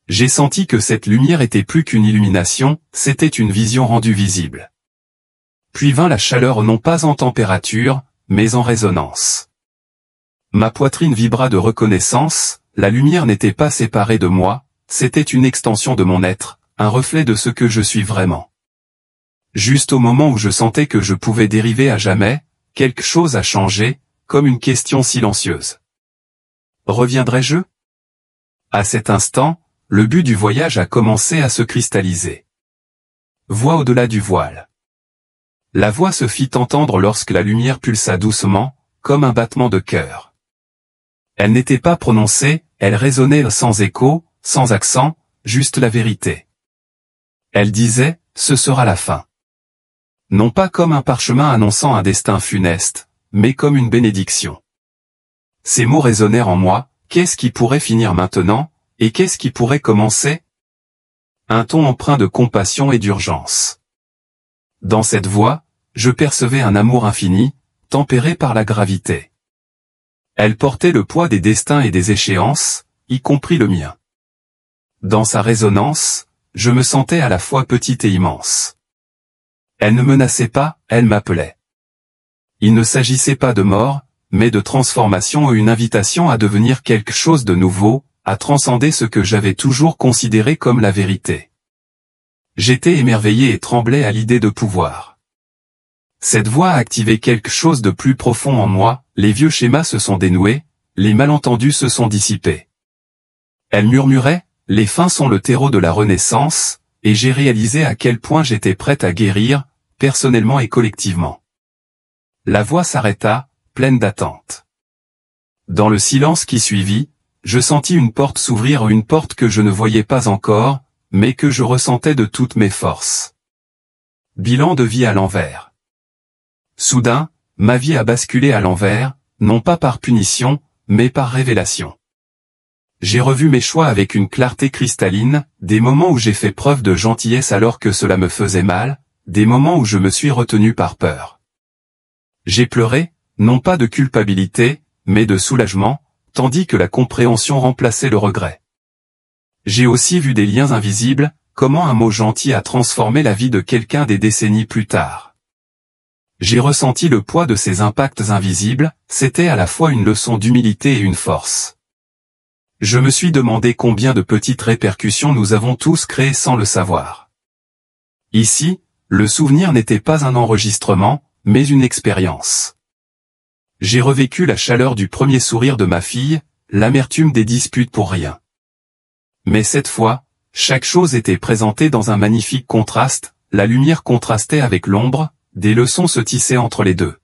J'ai senti que cette lumière était plus qu'une illumination, c'était une vision rendue visible. Puis vint la chaleur non pas en température, mais en résonance. Ma poitrine vibra de reconnaissance, la lumière n'était pas séparée de moi, c'était une extension de mon être, un reflet de ce que je suis vraiment. Juste au moment où je sentais que je pouvais dériver à jamais, quelque chose a changé, comme une question silencieuse. Reviendrai-je? À cet instant, le but du voyage a commencé à se cristalliser. Voix au-delà du voile. La voix se fit entendre lorsque la lumière pulsa doucement, comme un battement de cœur. Elle n'était pas prononcée, elle résonnait sans écho, sans accent, juste la vérité. Elle disait, ce sera la fin. Non pas comme un parchemin annonçant un destin funeste, mais comme une bénédiction. Ces mots résonnèrent en moi, qu'est-ce qui pourrait finir maintenant, et qu'est-ce qui pourrait commencer? Un ton empreint de compassion et d'urgence. Dans cette voix, je percevais un amour infini, tempéré par la gravité. Elle portait le poids des destins et des échéances, y compris le mien. Dans sa résonance, je me sentais à la fois petite et immense. Elle ne menaçait pas, elle m'appelait. Il ne s'agissait pas de mort, mais de transformation et une invitation à devenir quelque chose de nouveau, à transcender ce que j'avais toujours considéré comme la vérité. J'étais émerveillé et tremblais à l'idée de pouvoir. Cette voix a activé quelque chose de plus profond en moi, les vieux schémas se sont dénoués, les malentendus se sont dissipés. Elle murmurait, les fins sont le terreau de la renaissance, et j'ai réalisé à quel point j'étais prête à guérir, personnellement et collectivement. La voix s'arrêta, pleine d'attente. Dans le silence qui suivit, je sentis une porte s'ouvrir, une porte que je ne voyais pas encore, mais que je ressentais de toutes mes forces. Bilan de vie à l'envers. Soudain, ma vie a basculé à l'envers, non pas par punition, mais par révélation. J'ai revu mes choix avec une clarté cristalline, des moments où j'ai fait preuve de gentillesse alors que cela me faisait mal, des moments où je me suis retenu par peur. J'ai pleuré, non pas de culpabilité, mais de soulagement, tandis que la compréhension remplaçait le regret. J'ai aussi vu des liens invisibles, comment un mot gentil a transformé la vie de quelqu'un des décennies plus tard. J'ai ressenti le poids de ces impacts invisibles, c'était à la fois une leçon d'humilité et une force. Je me suis demandé combien de petites répercussions nous avons tous créées sans le savoir. Ici, le souvenir n'était pas un enregistrement, mais une expérience. J'ai revécu la chaleur du premier sourire de ma fille, l'amertume des disputes pour rien. Mais cette fois, chaque chose était présentée dans un magnifique contraste, la lumière contrastait avec l'ombre, des leçons se tissaient entre les deux.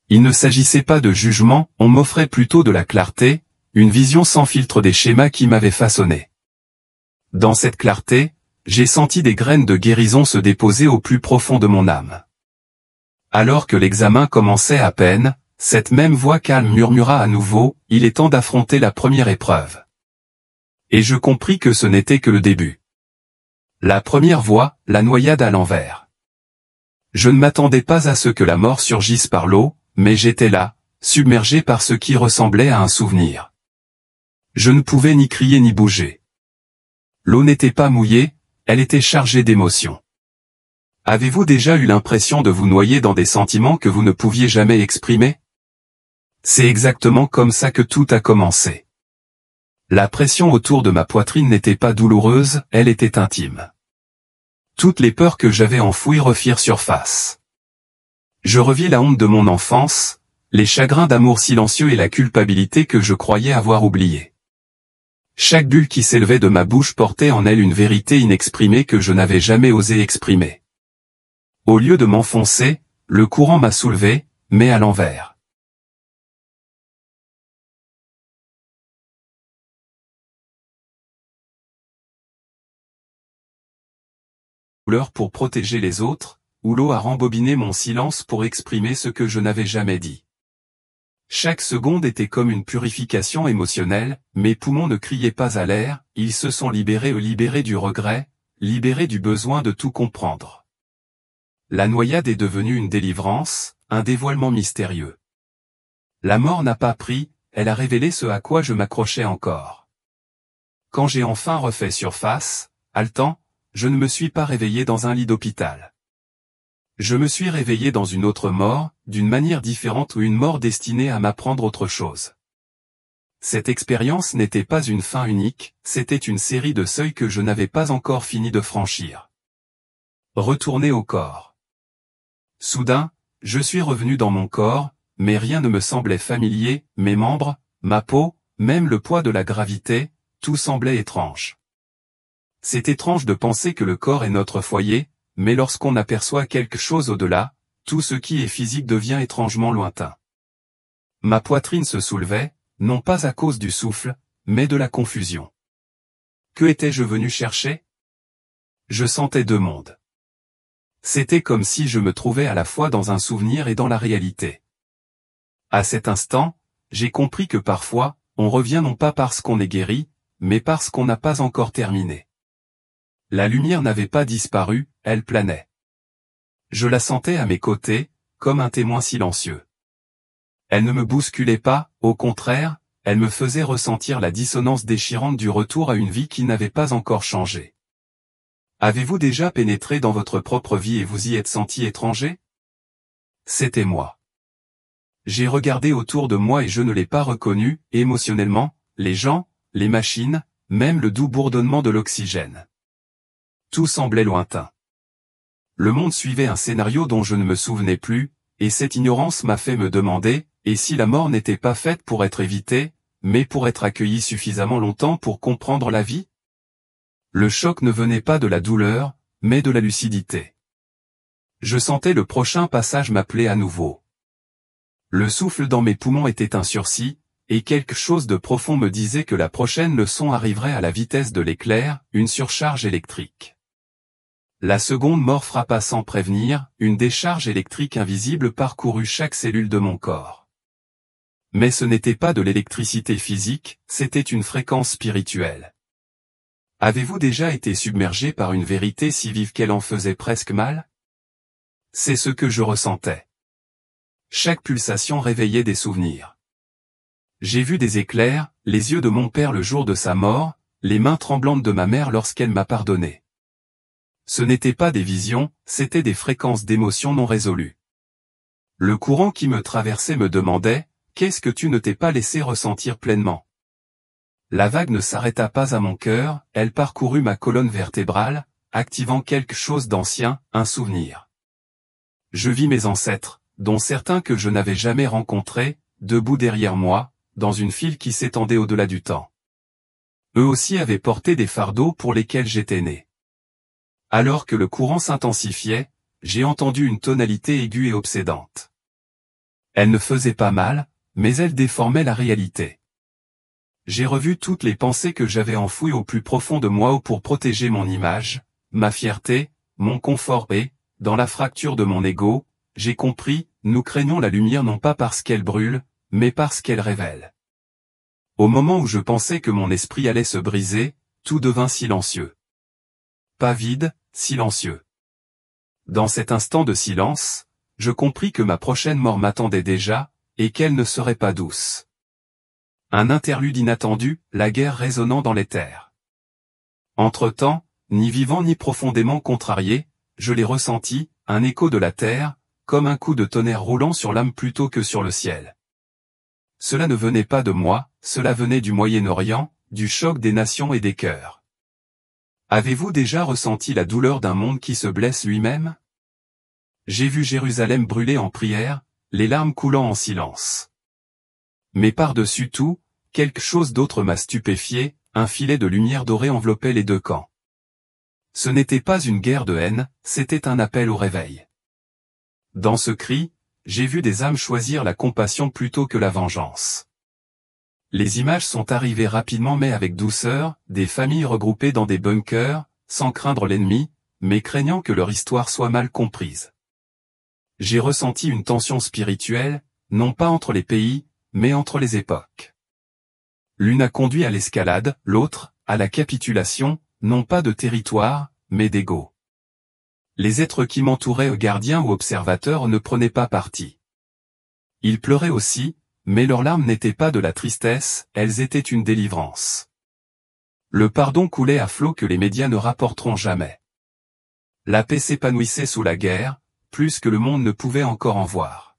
Il ne s'agissait pas de jugement, on m'offrait plutôt de la clarté, une vision sans filtre des schémas qui m'avaient façonné. Dans cette clarté, j'ai senti des graines de guérison se déposer au plus profond de mon âme. Alors que l'examen commençait à peine, cette même voix calme murmura à nouveau, il est temps d'affronter la première épreuve. Et je compris que ce n'était que le début. La première voie, la noyade à l'envers. Je ne m'attendais pas à ce que la mort surgisse par l'eau, mais j'étais là, submergé par ce qui ressemblait à un souvenir. Je ne pouvais ni crier ni bouger. L'eau n'était pas mouillée, elle était chargée d'émotions. Avez-vous déjà eu l'impression de vous noyer dans des sentiments que vous ne pouviez jamais exprimer? C'est exactement comme ça que tout a commencé. La pression autour de ma poitrine n'était pas douloureuse, elle était intime. Toutes les peurs que j'avais enfouies refirent surface. Je revis la honte de mon enfance, les chagrins d'amour silencieux et la culpabilité que je croyais avoir oubliée. Chaque bulle qui s'élevait de ma bouche portait en elle une vérité inexprimée que je n'avais jamais osé exprimer. Au lieu de m'enfoncer, le courant m'a soulevé, mais à l'envers. L'heure pour protéger les autres, où l'eau a rembobiné mon silence pour exprimer ce que je n'avais jamais dit. Chaque seconde était comme une purification émotionnelle, mes poumons ne criaient pas à l'air, ils se sont libérés du regret, libérés du besoin de tout comprendre. La noyade est devenue une délivrance, un dévoilement mystérieux. La mort n'a pas pris, elle a révélé ce à quoi je m'accrochais encore. Quand j'ai enfin refait surface, haletant, je ne me suis pas réveillé dans un lit d'hôpital. Je me suis réveillé dans une autre mort, d'une manière différente ou une mort destinée à m'apprendre autre chose. Cette expérience n'était pas une fin unique, c'était une série de seuils que je n'avais pas encore fini de franchir. Retourner au corps. Soudain, je suis revenu dans mon corps, mais rien ne me semblait familier, mes membres, ma peau, même le poids de la gravité, tout semblait étrange. C'est étrange de penser que le corps est notre foyer, mais lorsqu'on aperçoit quelque chose au-delà, tout ce qui est physique devient étrangement lointain. Ma poitrine se soulevait, non pas à cause du souffle, mais de la confusion. Que étais-je venu chercher? Je sentais deux mondes. C'était comme si je me trouvais à la fois dans un souvenir et dans la réalité. À cet instant, j'ai compris que parfois, on revient non pas parce qu'on est guéri, mais parce qu'on n'a pas encore terminé. La lumière n'avait pas disparu, elle planait. Je la sentais à mes côtés, comme un témoin silencieux. Elle ne me bousculait pas, au contraire, elle me faisait ressentir la dissonance déchirante du retour à une vie qui n'avait pas encore changé. Avez-vous déjà pénétré dans votre propre vie et vous y êtes senti étranger? C'était moi. J'ai regardé autour de moi et je ne l'ai pas reconnu, émotionnellement, les gens, les machines, même le doux bourdonnement de l'oxygène. Tout semblait lointain. Le monde suivait un scénario dont je ne me souvenais plus, et cette ignorance m'a fait me demander, et si la mort n'était pas faite pour être évitée, mais pour être accueillie suffisamment longtemps pour comprendre la vie? Le choc ne venait pas de la douleur, mais de la lucidité. Je sentais le prochain passage m'appeler à nouveau. Le souffle dans mes poumons était un sursis, et quelque chose de profond me disait que la prochaine leçon arriverait à la vitesse de l'éclair, une surcharge électrique. La seconde mort frappa sans prévenir, une décharge électrique invisible parcourut chaque cellule de mon corps. Mais ce n'était pas de l'électricité physique, c'était une fréquence spirituelle. Avez-vous déjà été submergé par une vérité si vive qu'elle en faisait presque mal? C'est ce que je ressentais. Chaque pulsation réveillait des souvenirs. J'ai vu des éclairs, les yeux de mon père le jour de sa mort, les mains tremblantes de ma mère lorsqu'elle m'a pardonné. Ce n'étaient pas des visions, c'étaient des fréquences d'émotions non résolues. Le courant qui me traversait me demandait, qu'est-ce que tu ne t'es pas laissé ressentir pleinement? La vague ne s'arrêta pas à mon cœur, elle parcourut ma colonne vertébrale, activant quelque chose d'ancien, un souvenir. Je vis mes ancêtres, dont certains que je n'avais jamais rencontrés, debout derrière moi, dans une file qui s'étendait au-delà du temps. Eux aussi avaient porté des fardeaux pour lesquels j'étais né. Alors que le courant s'intensifiait, j'ai entendu une tonalité aiguë et obsédante. Elle ne faisait pas mal, mais elle déformait la réalité. J'ai revu toutes les pensées que j'avais enfouies au plus profond de moi pour protéger mon image, ma fierté, mon confort et, dans la fracture de mon ego, j'ai compris, nous craignons la lumière non pas parce qu'elle brûle, mais parce qu'elle révèle. Au moment où je pensais que mon esprit allait se briser, tout devint silencieux. Pas vide, silencieux. Dans cet instant de silence, je compris que ma prochaine mort m'attendait déjà, et qu'elle ne serait pas douce. Un interlude inattendu, la guerre résonnant dans l'éther. Entre-temps, ni vivant ni profondément contrarié, je l'ai ressenti, un écho de la terre, comme un coup de tonnerre roulant sur l'âme plutôt que sur le ciel. Cela ne venait pas de moi, cela venait du Moyen-Orient, du choc des nations et des cœurs. Avez-vous déjà ressenti la douleur d'un monde qui se blesse lui-même? J'ai vu Jérusalem brûler en prière, les larmes coulant en silence. Mais par-dessus tout, quelque chose d'autre m'a stupéfié, un filet de lumière dorée enveloppait les deux camps. Ce n'était pas une guerre de haine, c'était un appel au réveil. Dans ce cri, j'ai vu des âmes choisir la compassion plutôt que la vengeance. Les images sont arrivées rapidement mais avec douceur, des familles regroupées dans des bunkers, sans craindre l'ennemi, mais craignant que leur histoire soit mal comprise. J'ai ressenti une tension spirituelle, non pas entre les pays, mais entre les époques. L'une a conduit à l'escalade, l'autre, à la capitulation, non pas de territoire, mais d'ego. Les êtres qui m'entouraient, gardiens ou observateurs, ne prenaient pas parti. Ils pleuraient aussi, mais leurs larmes n'étaient pas de la tristesse, elles étaient une délivrance. Le pardon coulait à flots que les médias ne rapporteront jamais. La paix s'épanouissait sous la guerre, plus que le monde ne pouvait encore en voir.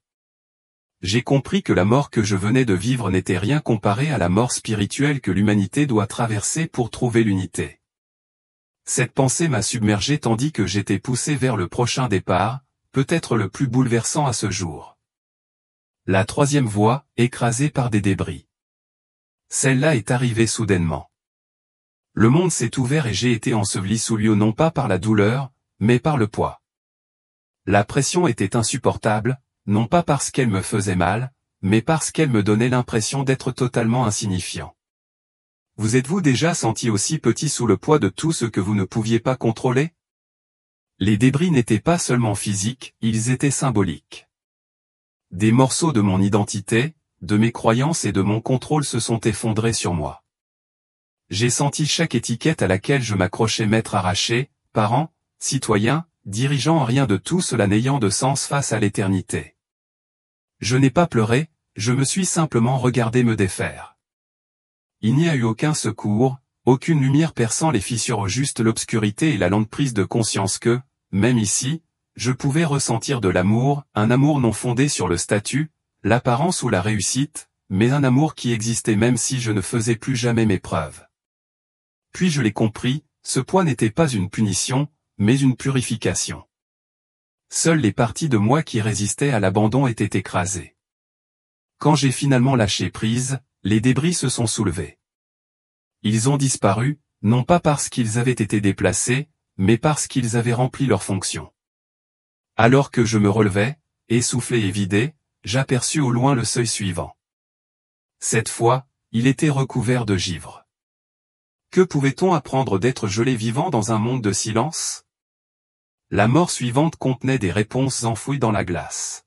J'ai compris que la mort que je venais de vivre n'était rien comparé à la mort spirituelle que l'humanité doit traverser pour trouver l'unité. Cette pensée m'a submergé tandis que j'étais poussé vers le prochain départ, peut-être le plus bouleversant à ce jour. La troisième voie, écrasée par des débris. Celle-là est arrivée soudainement. Le monde s'est ouvert et j'ai été enseveli sous lui non pas par la douleur, mais par le poids. La pression était insupportable, non pas parce qu'elle me faisait mal, mais parce qu'elle me donnait l'impression d'être totalement insignifiant. Vous êtes-vous déjà senti aussi petit sous le poids de tout ce que vous ne pouviez pas contrôler? Les débris n'étaient pas seulement physiques, ils étaient symboliques. Des morceaux de mon identité, de mes croyances et de mon contrôle se sont effondrés sur moi. J'ai senti chaque étiquette à laquelle je m'accrochais m'être arrachée, parent, citoyen, dirigeant, rien de tout cela n'ayant de sens face à l'éternité. Je n'ai pas pleuré, je me suis simplement regardé me défaire. Il n'y a eu aucun secours, aucune lumière perçant les fissures, juste l'obscurité et la lente prise de conscience que, même ici, je pouvais ressentir de l'amour, un amour non fondé sur le statut, l'apparence ou la réussite, mais un amour qui existait même si je ne faisais plus jamais mes preuves. Puis je l'ai compris, ce poids n'était pas une punition, mais une purification. Seules les parties de moi qui résistaient à l'abandon étaient écrasées. Quand j'ai finalement lâché prise, les débris se sont soulevés. Ils ont disparu, non pas parce qu'ils avaient été déplacés, mais parce qu'ils avaient rempli leur fonction. Alors que je me relevais, essoufflé et vidé, j'aperçus au loin le seuil suivant. Cette fois, il était recouvert de givre. Que pouvait-on apprendre d'être gelé vivant dans un monde de silence? La mort suivante contenait des réponses enfouies dans la glace.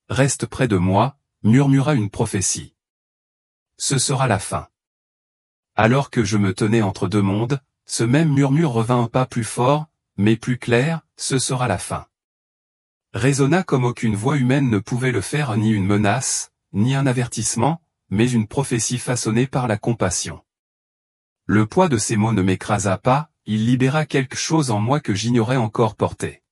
Reste près de moi, murmura une prophétie. Ce sera la fin. Alors que je me tenais entre deux mondes, ce même murmure revint un pas plus fort, mais plus clair, ce sera la fin. Résonna comme aucune voix humaine ne pouvait le faire, ni une menace, ni un avertissement, mais une prophétie façonnée par la compassion. Le poids de ces mots ne m'écrasa pas, il libéra quelque chose en moi que j'ignorais encore porter.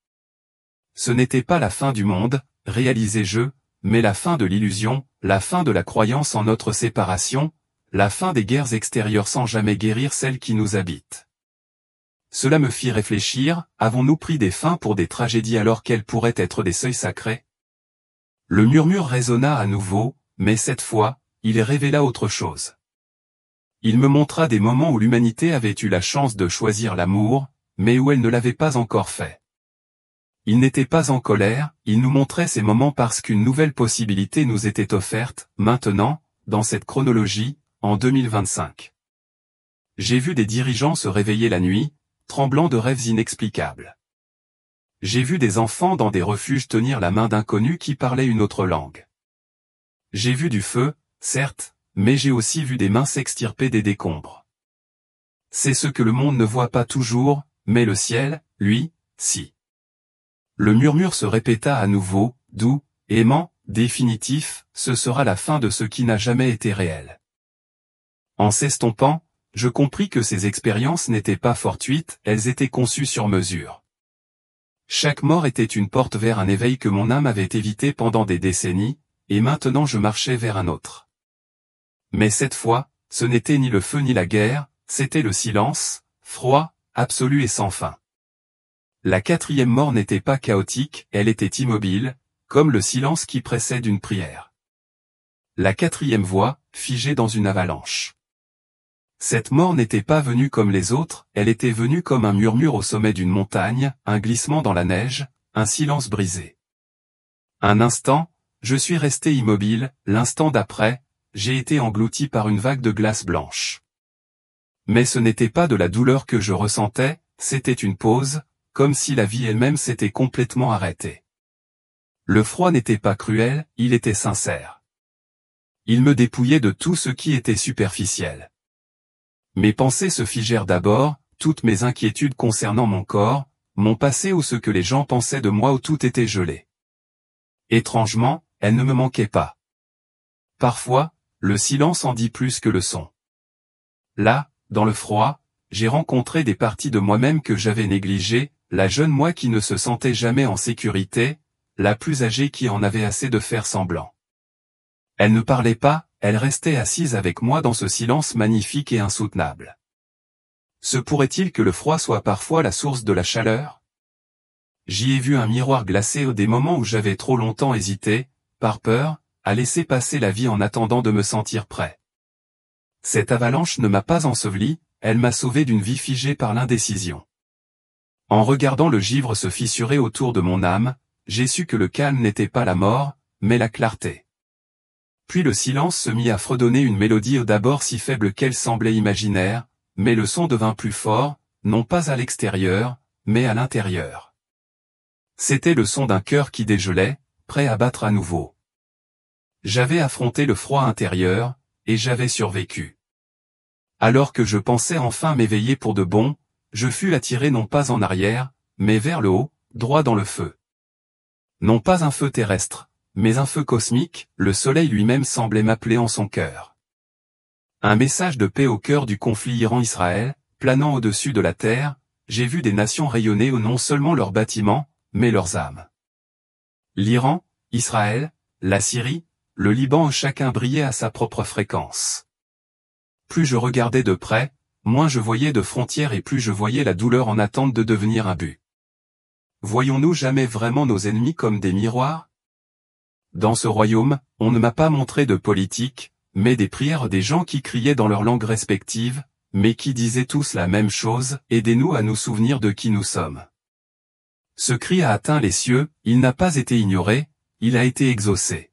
Ce n'était pas la fin du monde, réalisai-je, mais la fin de l'illusion, la fin de la croyance en notre séparation, la fin des guerres extérieures sans jamais guérir celles qui nous habitent. Cela me fit réfléchir, avons-nous pris des fins pour des tragédies alors qu'elles pourraient être des seuils sacrés? Le murmure résonna à nouveau, mais cette fois, il révéla autre chose. Il me montra des moments où l'humanité avait eu la chance de choisir l'amour, mais où elle ne l'avait pas encore fait. Il n'était pas en colère, il nous montrait ces moments parce qu'une nouvelle possibilité nous était offerte, maintenant, dans cette chronologie, en 2025. J'ai vu des dirigeants se réveiller la nuit, tremblant de rêves inexplicables. J'ai vu des enfants dans des refuges tenir la main d'inconnus qui parlaient une autre langue. J'ai vu du feu, certes, mais j'ai aussi vu des mains s'extirper des décombres. C'est ce que le monde ne voit pas toujours, mais le ciel, lui, si. Le murmure se répéta à nouveau, doux, aimant, définitif, ce sera la fin de ce qui n'a jamais été réel. En s'estompant, je compris que ces expériences n'étaient pas fortuites, elles étaient conçues sur mesure. Chaque mort était une porte vers un éveil que mon âme avait évité pendant des décennies, et maintenant je marchais vers un autre. Mais cette fois, ce n'était ni le feu ni la guerre, c'était le silence, froid, absolu et sans fin. La quatrième mort n'était pas chaotique, elle était immobile, comme le silence qui précède une prière. La quatrième voix, figée dans une avalanche. Cette mort n'était pas venue comme les autres, elle était venue comme un murmure au sommet d'une montagne, un glissement dans la neige, un silence brisé. Un instant, je suis resté immobile, l'instant d'après, j'ai été englouti par une vague de glace blanche. Mais ce n'était pas de la douleur que je ressentais, c'était une pause, comme si la vie elle-même s'était complètement arrêtée. Le froid n'était pas cruel, il était sincère. Il me dépouillait de tout ce qui était superficiel. Mes pensées se figèrent d'abord, toutes mes inquiétudes concernant mon corps, mon passé ou ce que les gens pensaient de moi où tout était gelé. Étrangement, elles ne me manquaient pas. Parfois, le silence en dit plus que le son. Là, dans le froid, j'ai rencontré des parties de moi-même que j'avais négligées, la jeune moi qui ne se sentait jamais en sécurité, la plus âgée qui en avait assez de faire semblant. Elle ne parlait pas, elle restait assise avec moi dans ce silence magnifique et insoutenable. Se pourrait-il que le froid soit parfois la source de la chaleur? J'y ai vu un miroir glacé des moments où j'avais trop longtemps hésité, par peur, à laisser passer la vie en attendant de me sentir prêt. Cette avalanche ne m'a pas enseveli, elle m'a sauvé d'une vie figée par l'indécision. En regardant le givre se fissurer autour de mon âme, j'ai su que le calme n'était pas la mort, mais la clarté. Puis le silence se mit à fredonner une mélodie d'abord si faible qu'elle semblait imaginaire, mais le son devint plus fort, non pas à l'extérieur, mais à l'intérieur. C'était le son d'un cœur qui dégelait, prêt à battre à nouveau. J'avais affronté le froid intérieur, et j'avais survécu. Alors que je pensais enfin m'éveiller pour de bon, je fus attiré non pas en arrière, mais vers le haut, droit dans le feu. Non pas un feu terrestre, mais un feu cosmique, le soleil lui-même semblait m'appeler en son cœur. Un message de paix au cœur du conflit Iran-Israël, planant au-dessus de la terre, j'ai vu des nations rayonner non seulement leurs bâtiments, mais leurs âmes. L'Iran, Israël, la Syrie, le Liban, chacun brillait à sa propre fréquence. Plus je regardais de près, moins je voyais de frontières et plus je voyais la douleur en attente de devenir un but. Voyons-nous jamais vraiment nos ennemis comme des miroirs? Dans ce royaume, on ne m'a pas montré de politique, mais des prières des gens qui criaient dans leurs langues respectives, mais qui disaient tous la même chose, aidez-nous à nous souvenir de qui nous sommes. Ce cri a atteint les cieux, il n'a pas été ignoré, il a été exaucé.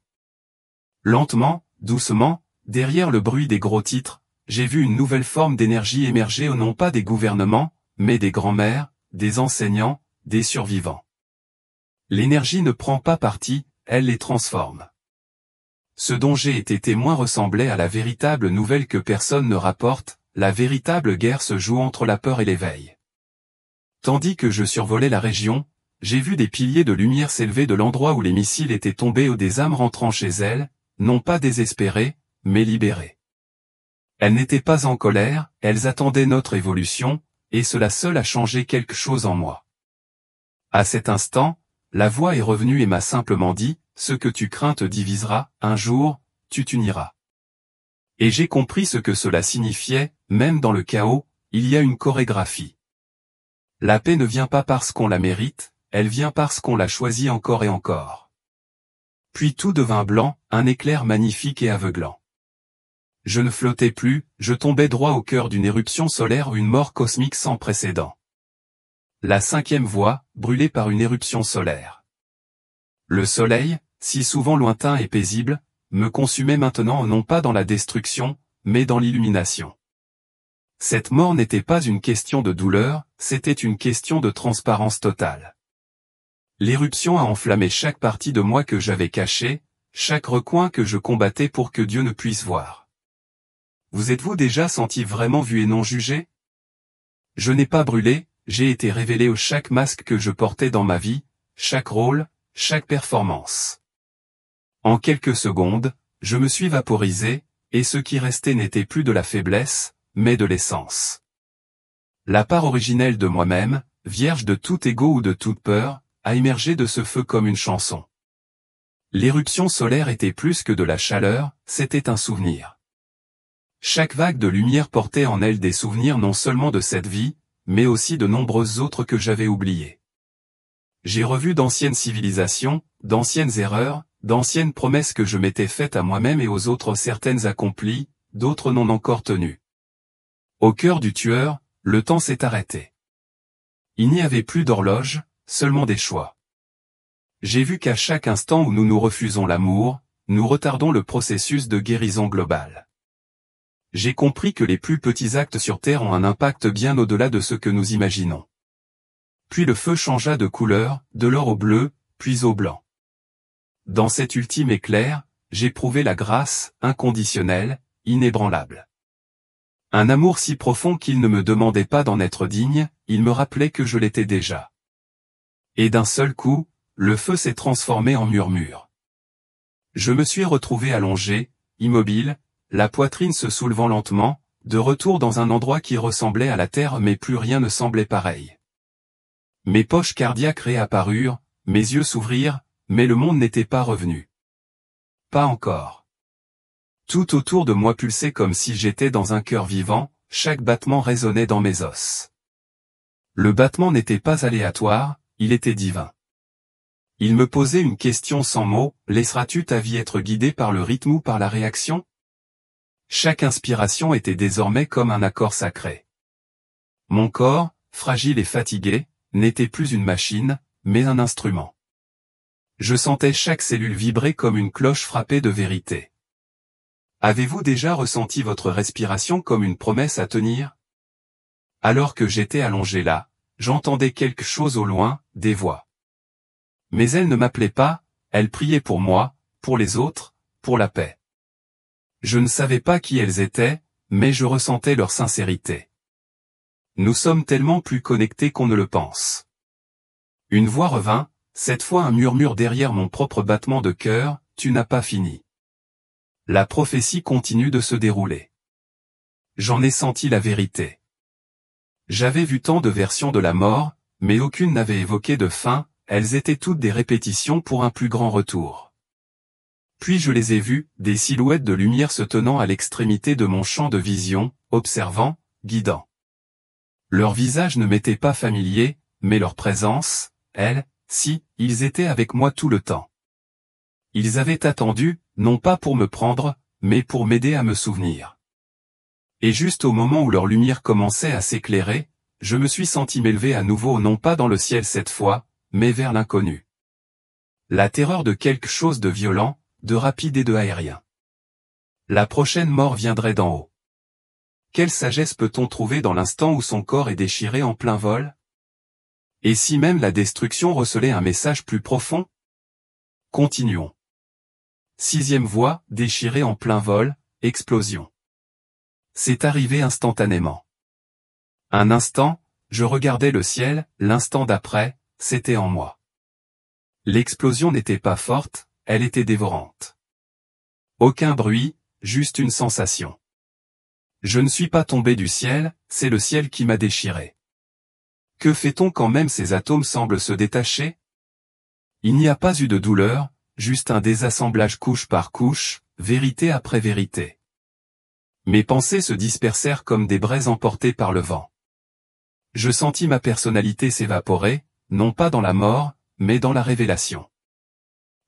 Lentement, doucement, derrière le bruit des gros titres, j'ai vu une nouvelle forme d'énergie émerger non pas des gouvernements, mais des grands-mères, des enseignants, des survivants. L'énergie ne prend pas parti, elle les transforme. Ce dont j'ai été témoin ressemblait à la véritable nouvelle que personne ne rapporte, la véritable guerre se joue entre la peur et l'éveil. Tandis que je survolais la région, j'ai vu des piliers de lumière s'élever de l'endroit où les missiles étaient tombés ou des âmes rentrant chez elles, non pas désespérées, mais libérées. Elles n'étaient pas en colère, elles attendaient notre évolution, et cela seul a changé quelque chose en moi. À cet instant, la voix est revenue et m'a simplement dit, ce que tu crains te divisera, un jour, tu t'uniras. Et j'ai compris ce que cela signifiait, même dans le chaos, il y a une chorégraphie. La paix ne vient pas parce qu'on la mérite, elle vient parce qu'on la choisit encore et encore. Puis tout devint blanc, un éclair magnifique et aveuglant. Je ne flottais plus, je tombais droit au cœur d'une éruption solaire ou une mort cosmique sans précédent. La cinquième voie, brûlée par une éruption solaire. Le soleil, si souvent lointain et paisible, me consumait maintenant non pas dans la destruction, mais dans l'illumination. Cette mort n'était pas une question de douleur, c'était une question de transparence totale. L'éruption a enflammé chaque partie de moi que j'avais cachée, chaque recoin que je combattais pour que Dieu ne puisse voir. Vous êtes-vous déjà senti vraiment vu et non jugé? Je n'ai pas brûlé, j'ai été révélé au chaque masque que je portais dans ma vie, chaque rôle, chaque performance. En quelques secondes, je me suis vaporisé, et ce qui restait n'était plus de la faiblesse, mais de l'essence. La part originelle de moi-même, vierge de tout ego ou de toute peur, a émergé de ce feu comme une chanson. L'éruption solaire était plus que de la chaleur, c'était un souvenir. Chaque vague de lumière portait en elle des souvenirs non seulement de cette vie, mais aussi de nombreuses autres que j'avais oubliées. J'ai revu d'anciennes civilisations, d'anciennes erreurs, d'anciennes promesses que je m'étais faites à moi-même et aux autres, certaines accomplies, d'autres non encore tenues. Au cœur du tueur, le temps s'est arrêté. Il n'y avait plus d'horloge, seulement des choix. J'ai vu qu'à chaque instant où nous nous refusons l'amour, nous retardons le processus de guérison globale. J'ai compris que les plus petits actes sur Terre ont un impact bien au-delà de ce que nous imaginons. Puis le feu changea de couleur, de l'or au bleu, puis au blanc. Dans cet ultime éclair, j'éprouvai la grâce, inconditionnelle, inébranlable. Un amour si profond qu'il ne me demandait pas d'en être digne, il me rappelait que je l'étais déjà. Et d'un seul coup, le feu s'est transformé en murmure. Je me suis retrouvé allongé, immobile, la poitrine se soulevant lentement, de retour dans un endroit qui ressemblait à la terre mais plus rien ne semblait pareil. Mes poches cardiaques réapparurent, mes yeux s'ouvrirent, mais le monde n'était pas revenu. Pas encore. Tout autour de moi pulsait comme si j'étais dans un cœur vivant, chaque battement résonnait dans mes os. Le battement n'était pas aléatoire, il était divin. Il me posait une question sans mots, laisseras-tu ta vie être guidée par le rythme ou par la réaction? Chaque inspiration était désormais comme un accord sacré. Mon corps, fragile et fatigué, n'était plus une machine, mais un instrument. Je sentais chaque cellule vibrer comme une cloche frappée de vérité. Avez-vous déjà ressenti votre respiration comme une promesse à tenir? Alors que j'étais allongé là, j'entendais quelque chose au loin, des voix. Mais elles ne m'appelaient pas, elles priaient pour moi, pour les autres, pour la paix. Je ne savais pas qui elles étaient, mais je ressentais leur sincérité. Nous sommes tellement plus connectés qu'on ne le pense. Une voix revint, cette fois un murmure derrière mon propre battement de cœur, tu n'as pas fini. La prophétie continue de se dérouler. J'en ai senti la vérité. J'avais vu tant de versions de la mort, mais aucune n'avait évoqué de fin, elles étaient toutes des répétitions pour un plus grand retour. Puis je les ai vus, des silhouettes de lumière se tenant à l'extrémité de mon champ de vision, observant, guidant. Leur visage ne m'était pas familier, mais leur présence, elle, si, ils étaient avec moi tout le temps. Ils avaient attendu, non pas pour me prendre, mais pour m'aider à me souvenir. Et juste au moment où leur lumière commençait à s'éclairer, je me suis senti m'élever à nouveau non pas dans le ciel cette fois, mais vers l'inconnu. La terreur de quelque chose de violent, de rapide et de aérien. La prochaine mort viendrait d'en haut. Quelle sagesse peut-on trouver dans l'instant où son corps est déchiré en plein vol? Et si même la destruction recelait un message plus profond? Continuons. 6e voie, déchirée en plein vol, explosion. C'est arrivé instantanément. Un instant, je regardais le ciel, l'instant d'après, c'était en moi. L'explosion n'était pas forte, elle était dévorante. Aucun bruit, juste une sensation. Je ne suis pas tombé du ciel, c'est le ciel qui m'a déchiré. Que fait-on quand même ces atomes semblent se détacher? Il n'y a pas eu de douleur, juste un désassemblage couche par couche, vérité après vérité. Mes pensées se dispersèrent comme des braises emportées par le vent. Je sentis ma personnalité s'évaporer, non pas dans la mort, mais dans la révélation.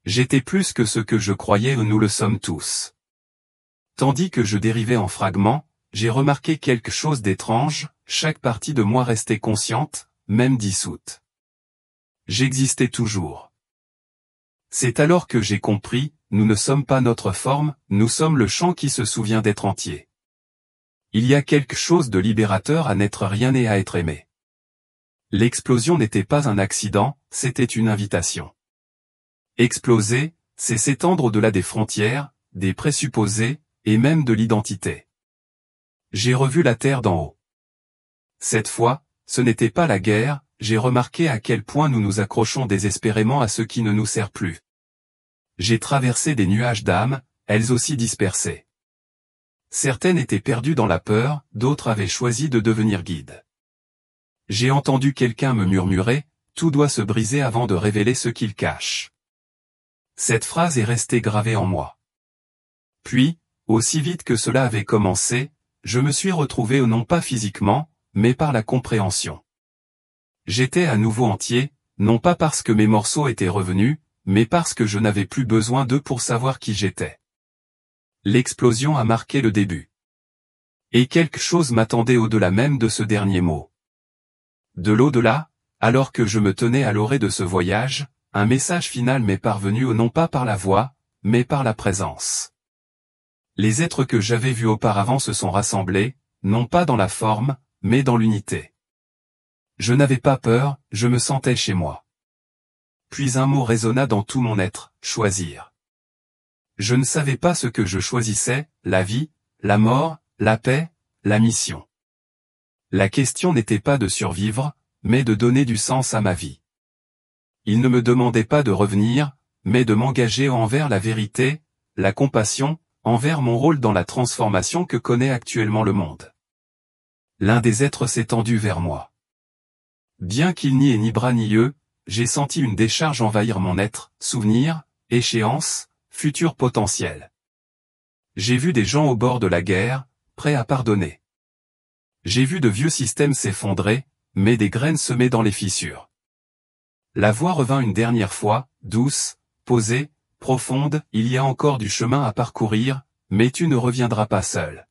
J'étais plus que ce que je croyais ou nous le sommes tous. Tandis que je dérivais en fragments, j'ai remarqué quelque chose d'étrange, chaque partie de moi restait consciente, même dissoute. J'existais toujours. C'est alors que j'ai compris, nous ne sommes pas notre forme, nous sommes le champ qui se souvient d'être entier. Il y a quelque chose de libérateur à n'être rien et à être aimé. L'explosion n'était pas un accident, c'était une invitation. Exploser, c'est s'étendre au-delà des frontières, des présupposés, et même de l'identité. J'ai revu la terre d'en haut. Cette fois, ce n'était pas la guerre, j'ai remarqué à quel point nous nous accrochons désespérément à ce qui ne nous sert plus. J'ai traversé des nuages d'âmes, elles aussi dispersées. Certaines étaient perdues dans la peur, d'autres avaient choisi de devenir guides. J'ai entendu quelqu'un me murmurer, tout doit se briser avant de révéler ce qu'il cache. Cette phrase est restée gravée en moi. Puis, aussi vite que cela avait commencé, je me suis retrouvé non pas physiquement, mais par la compréhension. J'étais à nouveau entier, non pas parce que mes morceaux étaient revenus, mais parce que je n'avais plus besoin d'eux pour savoir qui j'étais. L'explosion a marqué le début. Et quelque chose m'attendait au-delà même de ce dernier mot. De l'au-delà, alors que je me tenais à l'orée de ce voyage, un message final m'est parvenu non pas par la voix, mais par la présence. Les êtres que j'avais vus auparavant se sont rassemblés, non pas dans la forme, mais dans l'unité. Je n'avais pas peur, je me sentais chez moi. Puis un mot résonna dans tout mon être, choisir. Je ne savais pas ce que je choisissais, la vie, la mort, la paix, la mission. La question n'était pas de survivre, mais de donner du sens à ma vie. Il ne me demandait pas de revenir, mais de m'engager envers la vérité, la compassion, envers mon rôle dans la transformation que connaît actuellement le monde. L'un des êtres s'est tendu vers moi. Bien qu'il n'y ait ni bras ni yeux, j'ai senti une décharge envahir mon être, souvenir, échéance, futur potentiel. J'ai vu des gens au bord de la guerre, prêts à pardonner. J'ai vu de vieux systèmes s'effondrer, mais des graines semées dans les fissures. La voix revint une dernière fois, douce, posée, profonde, il y a encore du chemin à parcourir, mais tu ne reviendras pas seul.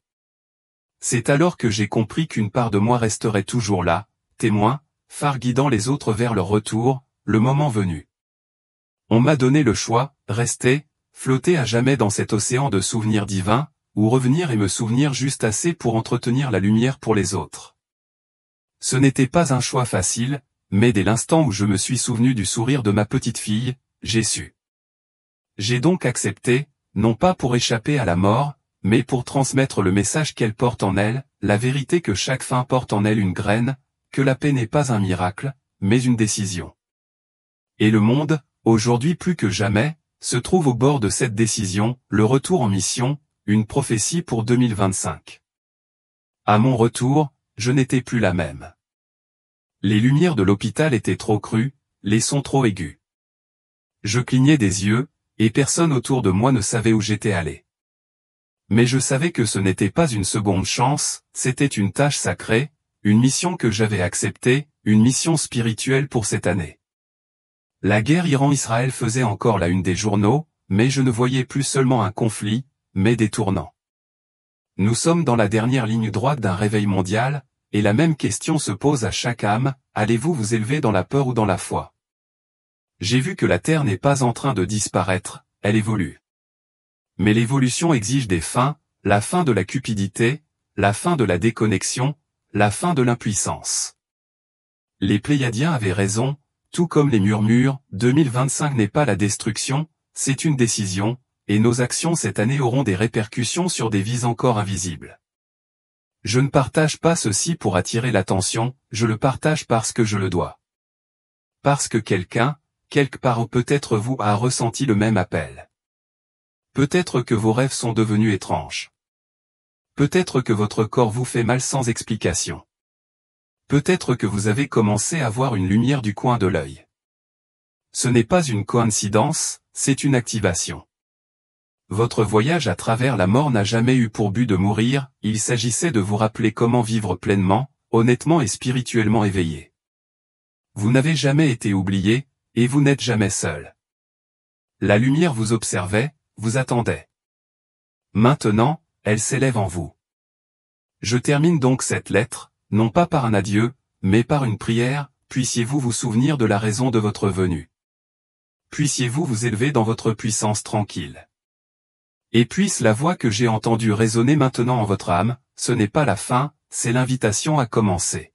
C'est alors que j'ai compris qu'une part de moi resterait toujours là, témoin, phare guidant les autres vers leur retour, le moment venu. On m'a donné le choix, rester, flotter à jamais dans cet océan de souvenirs divins, ou revenir et me souvenir juste assez pour entretenir la lumière pour les autres. Ce n'était pas un choix facile, mais dès l'instant où je me suis souvenu du sourire de ma petite fille, j'ai su. J'ai donc accepté, non pas pour échapper à la mort, mais pour transmettre le message qu'elle porte en elle, la vérité que chaque fin porte en elle une graine, que la paix n'est pas un miracle, mais une décision. Et le monde, aujourd'hui plus que jamais, se trouve au bord de cette décision, le retour en mission, une prophétie pour 2025. À mon retour, je n'étais plus la même. Les lumières de l'hôpital étaient trop crues, les sons trop aigus. Je clignais des yeux, et personne autour de moi ne savait où j'étais allé. Mais je savais que ce n'était pas une seconde chance, c'était une tâche sacrée, une mission que j'avais acceptée, une mission spirituelle pour cette année. La guerre Iran-Israël faisait encore la une des journaux, mais je ne voyais plus seulement un conflit, mais des tournants. Nous sommes dans la dernière ligne droite d'un réveil mondial, et la même question se pose à chaque âme, allez-vous vous élever dans la peur ou dans la foi? J'ai vu que la Terre n'est pas en train de disparaître, elle évolue. Mais l'évolution exige des fins, la fin de la cupidité, la fin de la déconnexion, la fin de l'impuissance. Les Pléiadiens avaient raison, tout comme les murmures, 2025 n'est pas la destruction, c'est une décision, et nos actions cette année auront des répercussions sur des vies encore invisibles. Je ne partage pas ceci pour attirer l'attention, je le partage parce que je le dois. Parce que quelqu'un, quelque part ou peut-être vous a ressenti le même appel. Peut-être que vos rêves sont devenus étranges. Peut-être que votre corps vous fait mal sans explication. Peut-être que vous avez commencé à voir une lumière du coin de l'œil. Ce n'est pas une coïncidence, c'est une activation. Votre voyage à travers la mort n'a jamais eu pour but de mourir, il s'agissait de vous rappeler comment vivre pleinement, honnêtement et spirituellement éveillé. Vous n'avez jamais été oublié, et vous n'êtes jamais seul. La lumière vous observait, vous attendait. Maintenant, elle s'élève en vous. Je termine donc cette lettre, non pas par un adieu, mais par une prière, puissiez-vous vous souvenir de la raison de votre venue. Puissiez-vous vous élever dans votre puissance tranquille. Et puisse la voix que j'ai entendue résonner maintenant en votre âme, ce n'est pas la fin, c'est l'invitation à commencer.